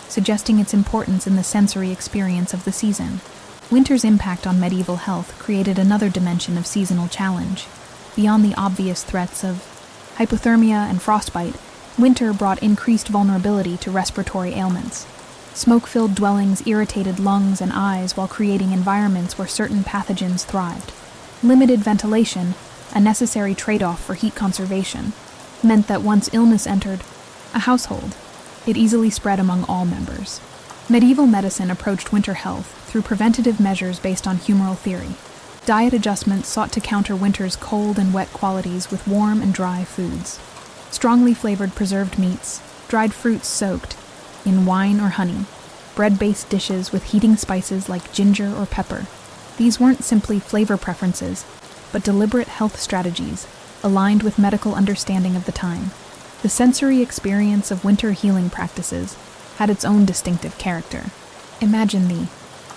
suggesting its importance in the sensory experience of the season. Winter's impact on medieval health created another dimension of seasonal challenge. Beyond the obvious threats of hypothermia and frostbite, winter brought increased vulnerability to respiratory ailments. Smoke-filled dwellings irritated lungs and eyes while creating environments where certain pathogens thrived. Limited ventilation, a necessary trade-off for heat conservation, meant that once illness entered a household, it easily spread among all members. Medieval medicine approached winter health through preventative measures based on humoral theory. Diet adjustments sought to counter winter's cold and wet qualities with warm and dry foods. Strongly flavored preserved meats, dried fruits soaked in wine or honey, bread-based dishes with heating spices like ginger or pepper. These weren't simply flavor preferences, but deliberate health strategies aligned with medical understanding of the time. The sensory experience of winter healing practices had its own distinctive character. Imagine the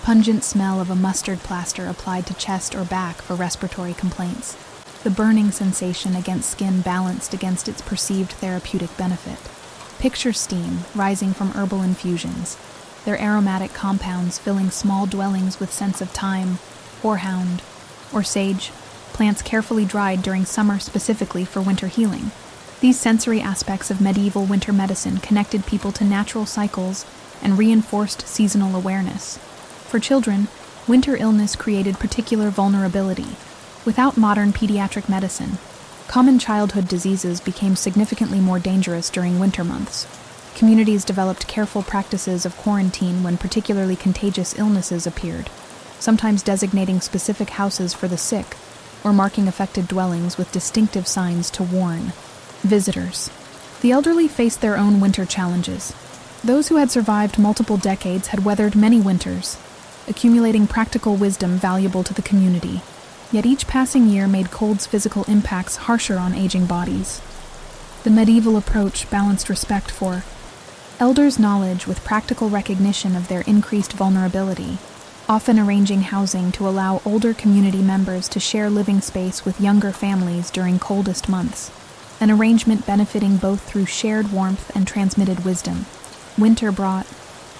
pungent smell of a mustard plaster applied to chest or back for respiratory complaints, the burning sensation against skin balanced against its perceived therapeutic benefit. Picture steam rising from herbal infusions, their aromatic compounds filling small dwellings with scents of thyme, horehound, or sage, plants carefully dried during summer specifically for winter healing. These sensory aspects of medieval winter medicine connected people to natural cycles and reinforced seasonal awareness. For children, winter illness created particular vulnerability. Without modern pediatric medicine, common childhood diseases became significantly more dangerous during winter months. Communities developed careful practices of quarantine when particularly contagious illnesses appeared, sometimes designating specific houses for the sick or marking affected dwellings with distinctive signs to warn visitors. The elderly faced their own winter challenges. Those who had survived multiple decades had weathered many winters, accumulating practical wisdom valuable to the community. Yet each passing year made cold's physical impacts harsher on aging bodies. The medieval approach balanced respect for elders' knowledge with practical recognition of their increased vulnerability, often arranging housing to allow older community members to share living space with younger families during coldest months, an arrangement benefiting both through shared warmth and transmitted wisdom. Winter brought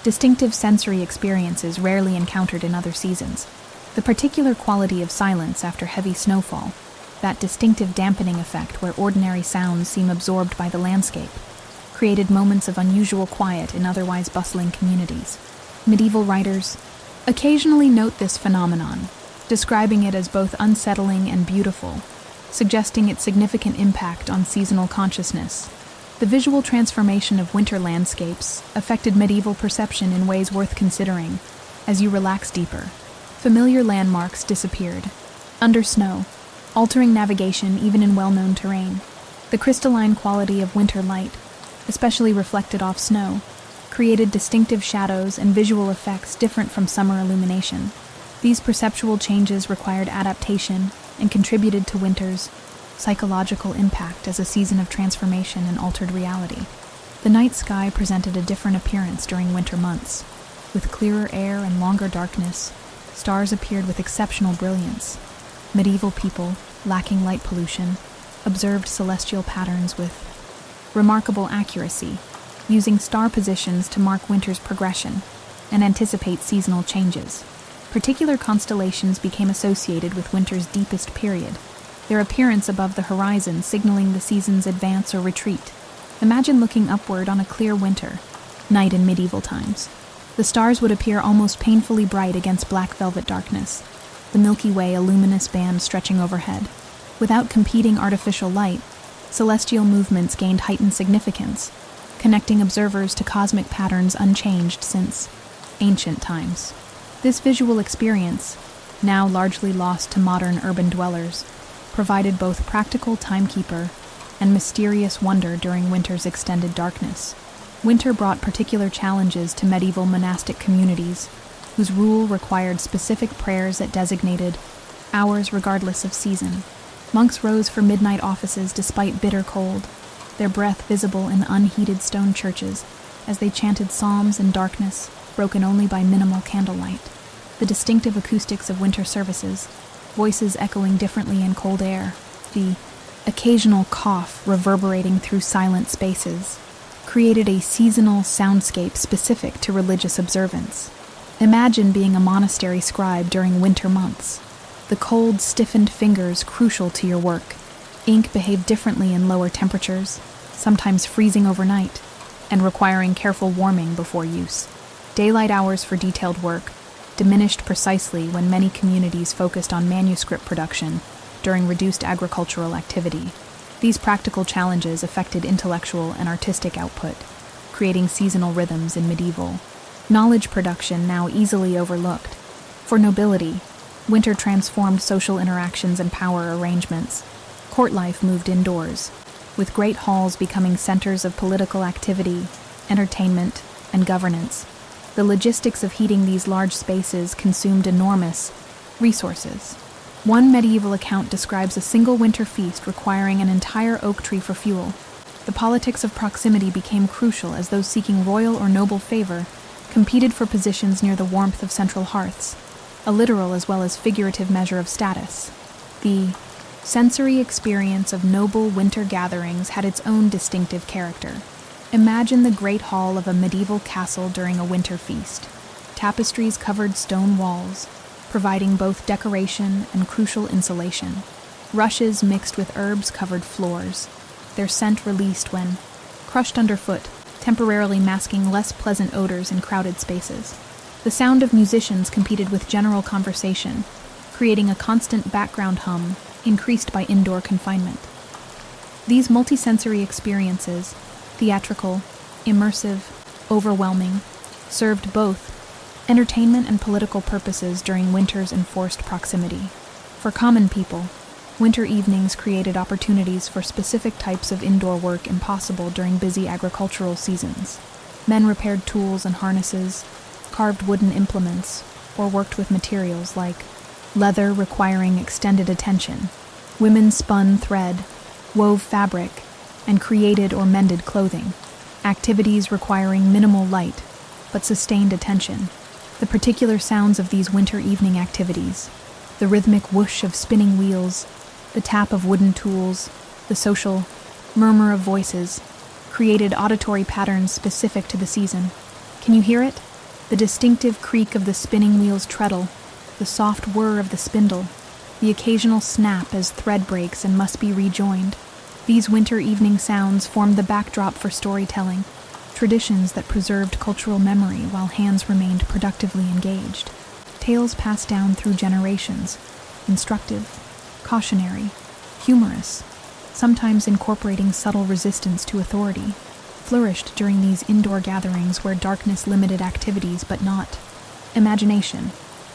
distinctive sensory experiences rarely encountered in other seasons. The particular quality of silence after heavy snowfall, that distinctive dampening effect where ordinary sounds seem absorbed by the landscape, created moments of unusual quiet in otherwise bustling communities. Medieval writers occasionally note this phenomenon, describing it as both unsettling and beautiful, suggesting its significant impact on seasonal consciousness. The visual transformation of winter landscapes affected medieval perception in ways worth considering. As you relax deeper, familiar landmarks disappeared under snow, altering navigation even in well-known terrain. The crystalline quality of winter light, especially reflected off snow, created distinctive shadows and visual effects different from summer illumination. These perceptual changes required adaptation and contributed to winter's psychological impact as a season of transformation and altered reality. The night sky presented a different appearance during winter months. With clearer air and longer darkness, stars appeared with exceptional brilliance. Medieval people, lacking light pollution, observed celestial patterns with remarkable accuracy, using star positions to mark winter's progression and anticipate seasonal changes. Particular constellations became associated with winter's deepest period, their appearance above the horizon signaling the season's advance or retreat. Imagine looking upward on a clear winter night in medieval times. The stars would appear almost painfully bright against black velvet darkness, the Milky Way a luminous band stretching overhead. Without competing artificial light, celestial movements gained heightened significance, connecting observers to cosmic patterns unchanged since ancient times. This visual experience, now largely lost to modern urban dwellers, provided both practical timekeeper and mysterious wonder during winter's extended darkness. Winter brought particular challenges to medieval monastic communities, whose rule required specific prayers at designated hours regardless of season. Monks rose for midnight offices despite bitter cold, their breath visible in unheated stone churches as they chanted psalms in darkness, broken only by minimal candlelight. The distinctive acoustics of winter services, voices echoing differently in cold air, the occasional cough reverberating through silent spaces, created a seasonal soundscape specific to religious observance. Imagine being a monastery scribe during winter months. The cold, stiffened fingers crucial to your work. Ink behaved differently in lower temperatures, sometimes freezing overnight, and requiring careful warming before use. Daylight hours for detailed work diminished precisely when many communities focused on manuscript production during reduced agricultural activity. These practical challenges affected intellectual and artistic output, creating seasonal rhythms in medieval knowledge production now easily overlooked. For nobility, winter transformed social interactions and power arrangements. Court life moved indoors, with great halls becoming centers of political activity, entertainment, and governance. The logistics of heating these large spaces consumed enormous resources. One medieval account describes a single winter feast requiring an entire oak tree for fuel. The politics of proximity became crucial as those seeking royal or noble favor competed for positions near the warmth of central hearths, a literal as well as figurative measure of status. The sensory experience of noble winter gatherings had its own distinctive character. Imagine the great hall of a medieval castle during a winter feast. Tapestries covered stone walls, providing both decoration and crucial insulation. Rushes mixed with herbs covered floors, their scent released when crushed underfoot, temporarily masking less pleasant odors in crowded spaces. The sound of musicians competed with general conversation, creating a constant background hum, increased by indoor confinement. These multisensory experiences, theatrical, immersive, overwhelming, served both entertainment and political purposes during winter's enforced proximity. For common people, winter evenings created opportunities for specific types of indoor work impossible during busy agricultural seasons. Men repaired tools and harnesses, carved wooden implements, or worked with materials like leather requiring extended attention. Women spun thread, wove fabric, and created or mended clothing, activities requiring minimal light but sustained attention. The particular sounds of these winter evening activities, the rhythmic whoosh of spinning wheels, the tap of wooden tools, the social murmur of voices, created auditory patterns specific to the season. Can you hear it? The distinctive creak of the spinning wheel's treadle, the soft whir of the spindle, the occasional snap as thread breaks and must be rejoined. These winter evening sounds formed the backdrop for storytelling, traditions that preserved cultural memory while hands remained productively engaged. Tales passed down through generations, instructive, cautionary, humorous, sometimes incorporating subtle resistance to authority, flourished during these indoor gatherings where darkness limited activities but not imagination.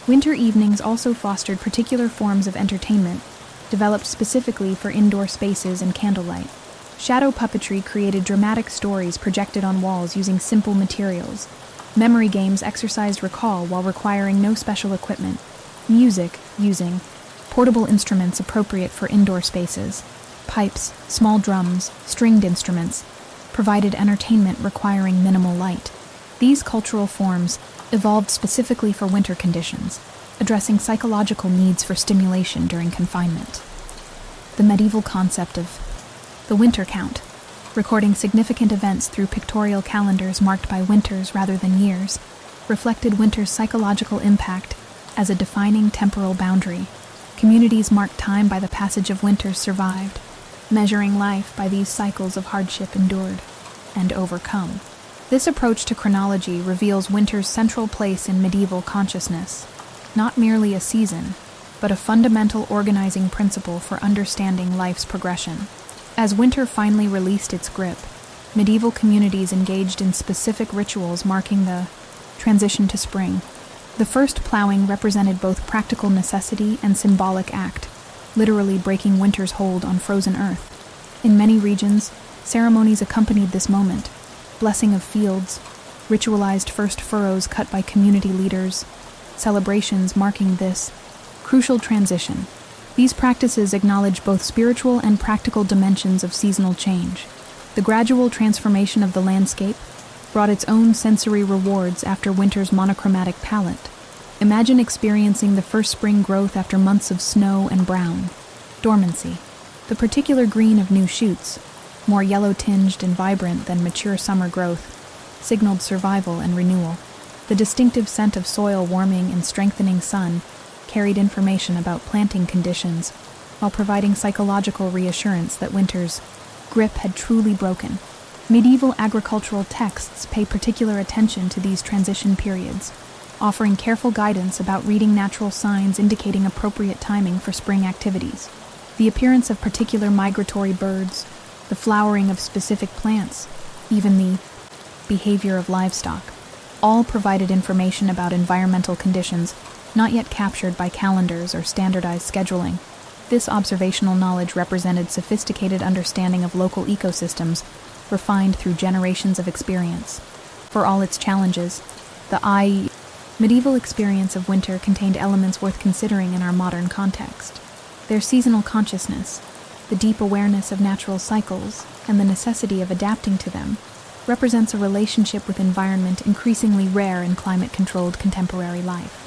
Winter evenings also fostered particular forms of entertainment, developed specifically for indoor spaces and candlelight. Shadow puppetry created dramatic stories projected on walls using simple materials. Memory games exercised recall while requiring no special equipment. Music, using portable instruments appropriate for indoor spaces. Pipes, small drums, stringed instruments provided entertainment requiring minimal light. These cultural forms evolved specifically for winter conditions, addressing psychological needs for stimulation during confinement. The medieval concept of the winter count, recording significant events through pictorial calendars marked by winters rather than years, reflected winter's psychological impact as a defining temporal boundary. Communities marked time by the passage of winters survived, measuring life by these cycles of hardship endured and overcome. This approach to chronology reveals winter's central place in medieval consciousness, not merely a season, but a fundamental organizing principle for understanding life's progression. As winter finally released its grip, medieval communities engaged in specific rituals marking the transition to spring. The first plowing represented both practical necessity and symbolic act, literally breaking winter's hold on frozen earth. In many regions, ceremonies accompanied this moment: blessing of fields, ritualized first furrows cut by community leaders, celebrations marking this crucial transition. These practices acknowledge both spiritual and practical dimensions of seasonal change. The gradual transformation of the landscape brought its own sensory rewards after winter's monochromatic palette. Imagine experiencing the first spring growth after months of snow and brown. Dormancy. The particular green of new shoots, more yellow-tinged and vibrant than mature summer growth, signaled survival and renewal. The distinctive scent of soil warming and strengthening sun carried information about planting conditions, while providing psychological reassurance that winter's grip had truly broken. Medieval agricultural texts pay particular attention to these transition periods, offering careful guidance about reading natural signs indicating appropriate timing for spring activities. The appearance of particular migratory birds, the flowering of specific plants, even the behavior of livestock, all provided information about environmental conditions not yet captured by calendars or standardized scheduling. This observational knowledge represented sophisticated understanding of local ecosystems, refined through generations of experience. For all its challenges, the medieval experience of winter contained elements worth considering in our modern context. Their seasonal consciousness, the deep awareness of natural cycles, and the necessity of adapting to them, represents a relationship with environment increasingly rare in climate-controlled contemporary life.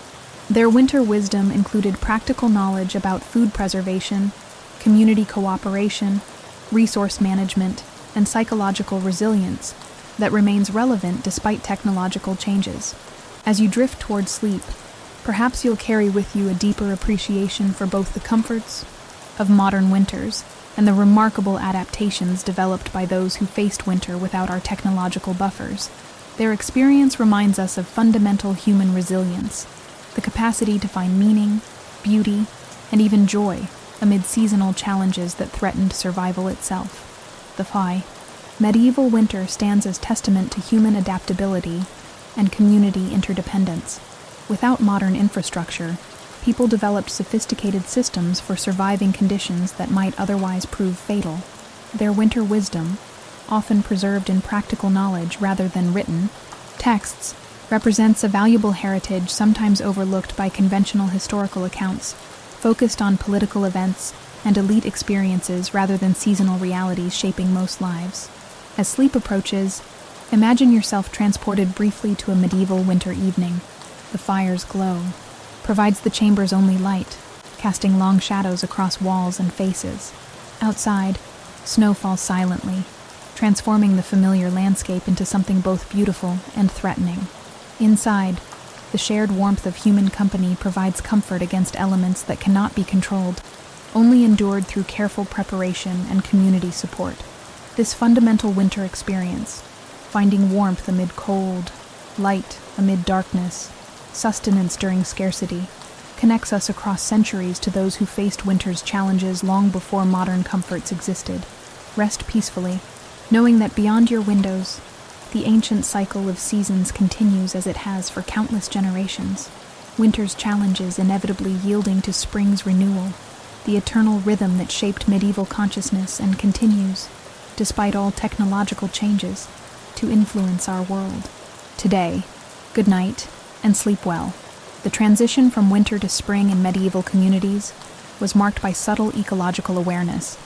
Their winter wisdom included practical knowledge about food preservation, community cooperation, resource management, and psychological resilience that remains relevant despite technological changes. As you drift toward sleep, perhaps you'll carry with you a deeper appreciation for both the comforts of modern winters and the remarkable adaptations developed by those who faced winter without our technological buffers. Their experience reminds us of fundamental human resilience, the capacity to find meaning, beauty, and even joy amid seasonal challenges that threatened survival itself. The medieval winter stands as testament to human adaptability and community interdependence. Without modern infrastructure, people developed sophisticated systems for surviving conditions that might otherwise prove fatal. Their winter wisdom, often preserved in practical knowledge rather than written texts, represents a valuable heritage sometimes overlooked by conventional historical accounts, focused on political events and elite experiences rather than seasonal realities shaping most lives. As sleep approaches, imagine yourself transported briefly to a medieval winter evening. The fire's glow provides the chamber's only light, casting long shadows across walls and faces. Outside, snow falls silently, transforming the familiar landscape into something both beautiful and threatening. Inside, the shared warmth of human company provides comfort against elements that cannot be controlled, only endured through careful preparation and community support. This fundamental winter experience, finding warmth amid cold, light amid darkness, sustenance during scarcity, connects us across centuries to those who faced winter's challenges long before modern comforts existed. Rest peacefully, knowing that beyond your windows, the ancient cycle of seasons continues as it has for countless generations. Winter's challenges inevitably yielding to spring's renewal, the eternal rhythm that shaped medieval consciousness and continues, despite all technological changes, to influence our world. Today, good night and sleep well. The transition from winter to spring in medieval communities was marked by subtle ecological awareness.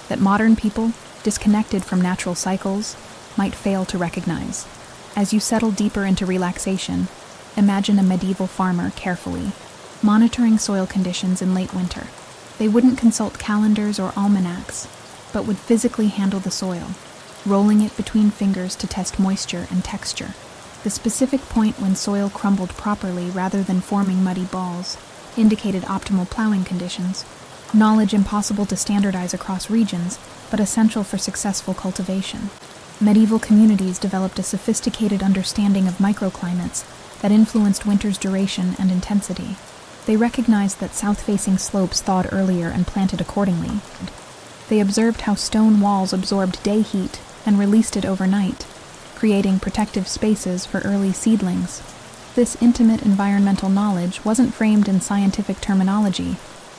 that modern people, disconnected from natural cycles, might fail to recognize. As you settle deeper into relaxation, imagine a medieval farmer carefully, monitoring soil conditions in late winter. They wouldn't consult calendars or almanacs, but would physically handle the soil, rolling it between fingers to test moisture and texture. The specific point when soil crumbled properly rather than forming muddy balls indicated optimal plowing conditions, knowledge impossible to standardize across regions, but essential for successful cultivation. Medieval communities developed a sophisticated understanding of microclimates that influenced winter's duration and intensity. They recognized that south-facing slopes thawed earlier and planted accordingly. They observed how stone walls absorbed day heat and released it overnight, creating protective spaces for early seedlings. This intimate environmental knowledge wasn't framed in scientific terminology,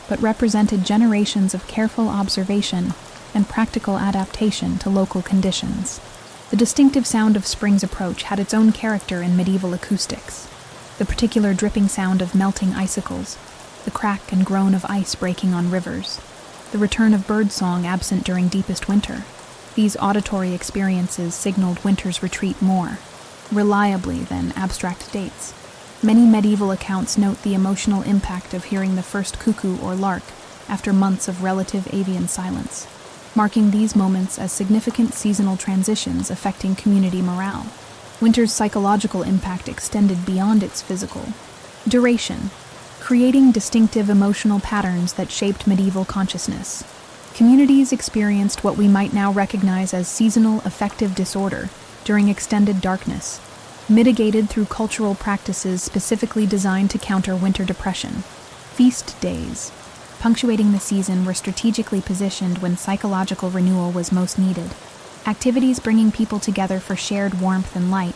but represented generations of careful observation and practical adaptation to local conditions. The distinctive sound of spring's approach had its own character in medieval acoustics. The particular dripping sound of melting icicles, the crack and groan of ice breaking on rivers, the return of birdsong absent during deepest winter. These auditory experiences signaled winter's retreat more reliably than abstract dates. Many medieval accounts note the emotional impact of hearing the first cuckoo or lark after months of relative avian silence, marking these moments as significant seasonal transitions affecting community morale. Winter's psychological impact extended beyond its physical duration, creating distinctive emotional patterns that shaped medieval consciousness. Communities experienced what we might now recognize as seasonal affective disorder during extended darkness, mitigated through cultural practices specifically designed to counter winter depression. Feast days, punctuating the season, were strategically positioned when psychological renewal was most needed. Activities bringing people together for shared warmth and light,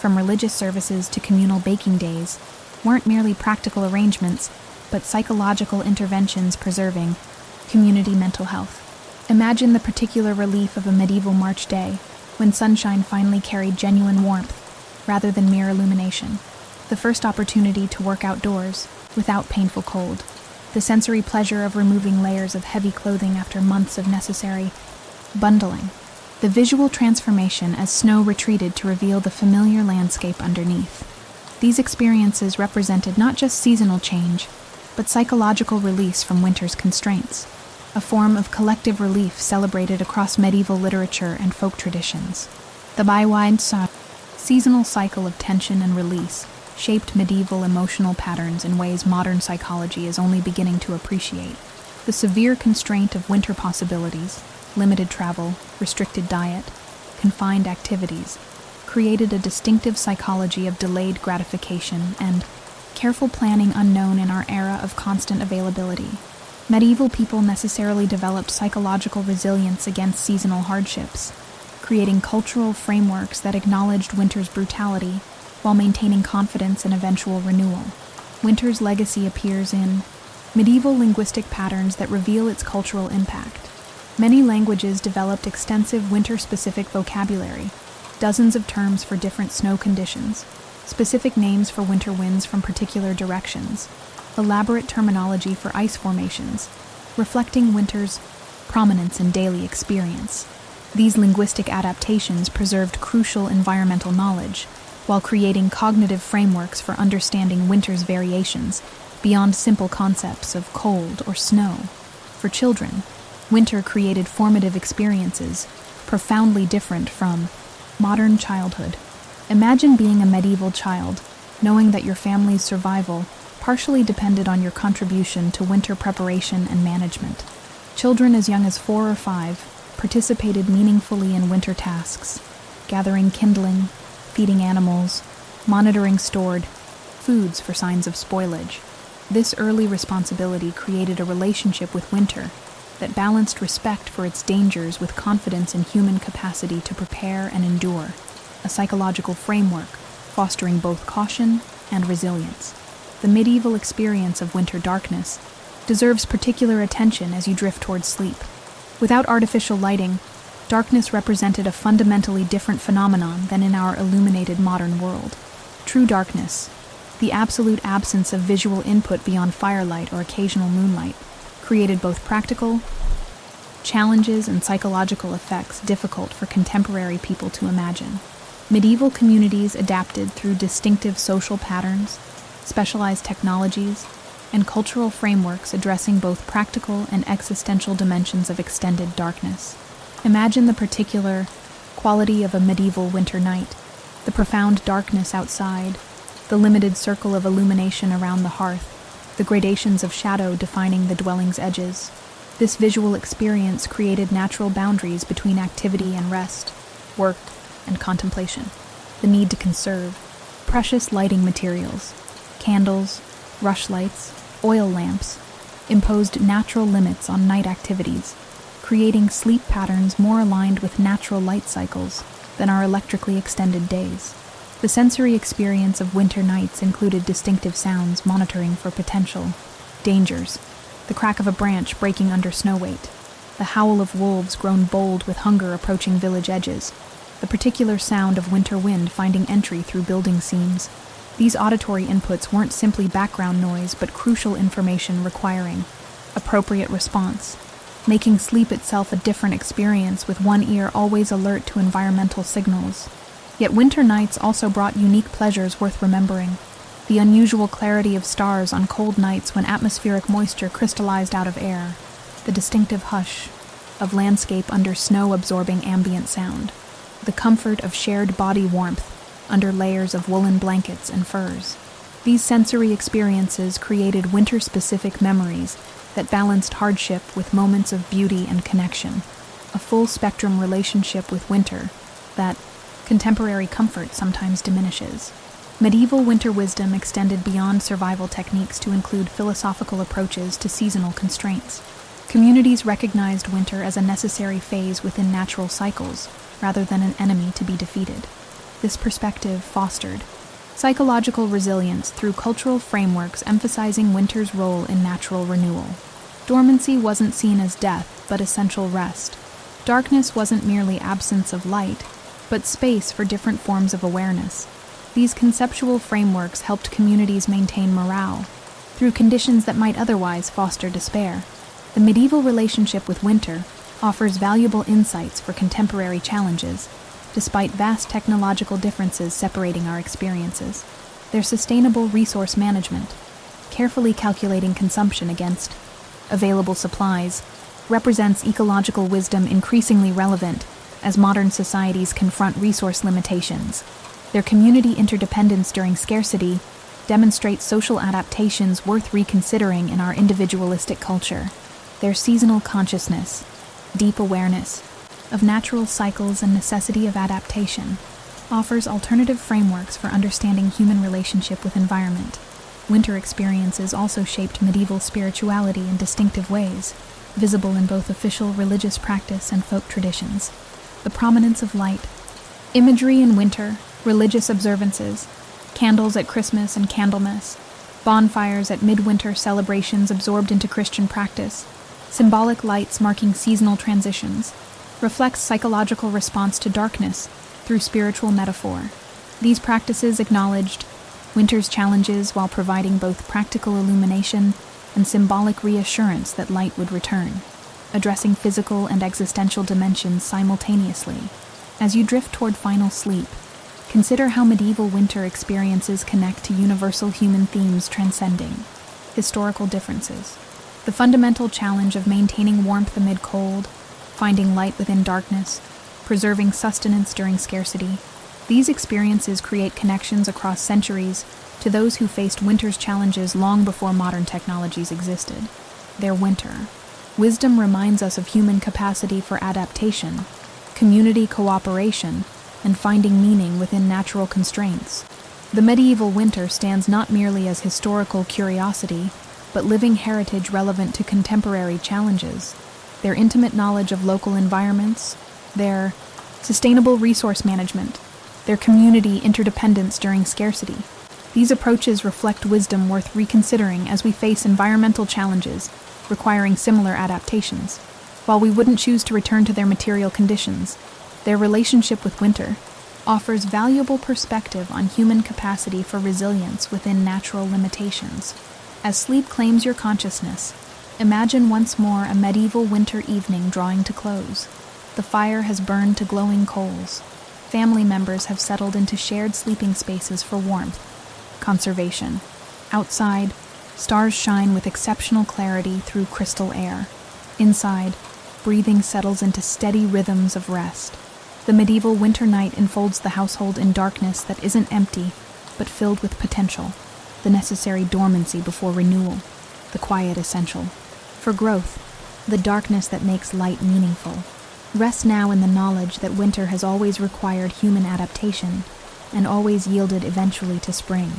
from religious services to communal baking days, weren't merely practical arrangements, but psychological interventions preserving community mental health. Imagine the particular relief of a medieval March day, when sunshine finally carried genuine warmth, rather than mere illumination. The first opportunity to work outdoors, without painful cold. The sensory pleasure of removing layers of heavy clothing after months of necessary bundling. The visual transformation as snow retreated to reveal the familiar landscape underneath. These experiences represented not just seasonal change, but psychological release from winter's constraints, a form of collective relief celebrated across medieval literature and folk traditions. The bi-wide seasonal cycle of tension and release shaped medieval emotional patterns in ways modern psychology is only beginning to appreciate. The severe constraint of winter possibilities, limited travel, restricted diet, confined activities, created a distinctive psychology of delayed gratification and careful planning unknown in our era of constant availability. Medieval people necessarily developed psychological resilience against seasonal hardships, creating cultural frameworks that acknowledged winter's brutality while maintaining confidence in eventual renewal. Winter's legacy appears in medieval linguistic patterns that reveal its cultural impact. Many languages developed extensive winter-specific vocabulary, dozens of terms for different snow conditions, specific names for winter winds from particular directions, elaborate terminology for ice formations, reflecting winter's prominence in daily experience. These linguistic adaptations preserved crucial environmental knowledge, while creating cognitive frameworks for understanding winter's variations beyond simple concepts of cold or snow. For children, winter created formative experiences profoundly different from modern childhood. Imagine being a medieval child, knowing that your family's survival partially depended on your contribution to winter preparation and management. Children as young as 4 or 5 participated meaningfully in winter tasks, gathering kindling, feeding animals, monitoring stored foods for signs of spoilage. This early responsibility created a relationship with winter that balanced respect for its dangers with confidence in human capacity to prepare and endure, a psychological framework fostering both caution and resilience. The medieval experience of winter darkness deserves particular attention as you drift towards sleep. Without artificial lighting, darkness represented a fundamentally different phenomenon than in our illuminated modern world. True darkness, the absolute absence of visual input beyond firelight or occasional moonlight, created both practical challenges and psychological effects difficult for contemporary people to imagine. Medieval communities adapted through distinctive social patterns, specialized technologies, and cultural frameworks addressing both practical and existential dimensions of extended darkness. Imagine the particular quality of a medieval winter night, the profound darkness outside, the limited circle of illumination around the hearth, the gradations of shadow defining the dwelling's edges. This visual experience created natural boundaries between activity and rest, work and contemplation. The need to conserve precious lighting materials, candles, rushlights, oil lamps, imposed natural limits on night activities, creating sleep patterns more aligned with natural light cycles than our electrically extended days. The sensory experience of winter nights included distinctive sounds monitoring for potential dangers, the crack of a branch breaking under snow weight, the howl of wolves grown bold with hunger approaching village edges, the particular sound of winter wind finding entry through building seams. These auditory inputs weren't simply background noise, but crucial information requiring appropriate response, making sleep itself a different experience with one ear always alert to environmental signals. Yet winter nights also brought unique pleasures worth remembering. The unusual clarity of stars on cold nights when atmospheric moisture crystallized out of air, the distinctive hush of landscape under snow-absorbing ambient sound, the comfort of shared body warmth under layers of woolen blankets and furs. These sensory experiences created winter-specific memories that balanced hardship with moments of beauty and connection, a full-spectrum relationship with winter that contemporary comfort sometimes diminishes. Medieval winter wisdom extended beyond survival techniques to include philosophical approaches to seasonal constraints. Communities recognized winter as a necessary phase within natural cycles, rather than an enemy to be defeated. This perspective fostered psychological resilience through cultural frameworks emphasizing winter's role in natural renewal. Dormancy wasn't seen as death, but essential rest. Darkness wasn't merely absence of light, but space for different forms of awareness. These conceptual frameworks helped communities maintain morale through conditions that might otherwise foster despair. The medieval relationship with winter offers valuable insights for contemporary challenges, despite vast technological differences separating our experiences. Their sustainable resource management, carefully calculating consumption against available supplies, represents ecological wisdom increasingly relevant as modern societies confront resource limitations. Their community interdependence during scarcity demonstrates social adaptations worth reconsidering in our individualistic culture. Their seasonal consciousness, deep awareness of natural cycles and necessity of adaptation, offers alternative frameworks for understanding human relationship with environment. Winter experiences also shaped medieval spirituality in distinctive ways, visible in both official religious practice and folk traditions. The prominence of light, imagery in winter, religious observances, candles at Christmas and Candlemas, bonfires at midwinter celebrations absorbed into Christian practice, symbolic lights marking seasonal transitions, reflects psychological response to darkness through spiritual metaphor. These practices acknowledged winter's challenges while providing both practical illumination and symbolic reassurance that light would return, addressing physical and existential dimensions simultaneously. As you drift toward final sleep, consider how medieval winter experiences connect to universal human themes transcending historical differences. The fundamental challenge of maintaining warmth amid cold, finding light within darkness, preserving sustenance during scarcity. These experiences create connections across centuries to those who faced winter's challenges long before modern technologies existed. Their winter wisdom reminds us of human capacity for adaptation, community cooperation, and finding meaning within natural constraints. The medieval winter stands not merely as historical curiosity, but living heritage relevant to contemporary challenges. Their intimate knowledge of local environments, their sustainable resource management, their community interdependence during scarcity. These approaches reflect wisdom worth reconsidering as we face environmental challenges requiring similar adaptations. While we wouldn't choose to return to their material conditions, their relationship with winter offers valuable perspective on human capacity for resilience within natural limitations. As sleep claims your consciousness, Imagine once more a medieval winter evening drawing to close. The fire has burned to glowing coals. Family members have settled into shared sleeping spaces for warmth. Conservation. Outside, stars shine with exceptional clarity through crystal air. Inside, breathing settles into steady rhythms of rest. The medieval winter night enfolds the household in darkness that isn't empty, but filled with potential. The necessary dormancy before renewal. The quiet essential. For growth, the darkness that makes light meaningful. Rest now in the knowledge that winter has always required human adaptation, and always yielded eventually to spring.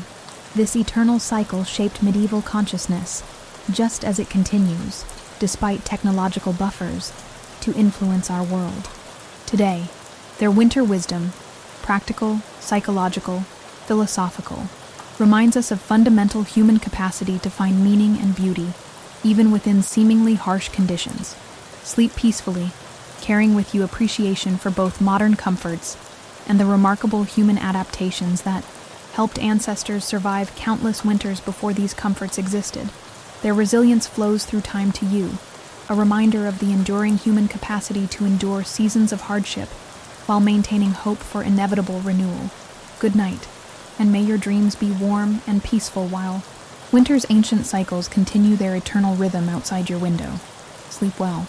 This eternal cycle shaped medieval consciousness, just as it continues, despite technological buffers, to influence our world. Today, their winter wisdom, practical, psychological, philosophical, reminds us of fundamental human capacity to find meaning and beauty, even within seemingly harsh conditions. Sleep peacefully, carrying with you appreciation for both modern comforts and the remarkable human adaptations that helped ancestors survive countless winters before these comforts existed. Their resilience flows through time to you, a reminder of the enduring human capacity to endure seasons of hardship while maintaining hope for inevitable renewal. Good night, and may your dreams be warm and peaceful while winter's ancient cycles continue their eternal rhythm outside your window. Sleep well.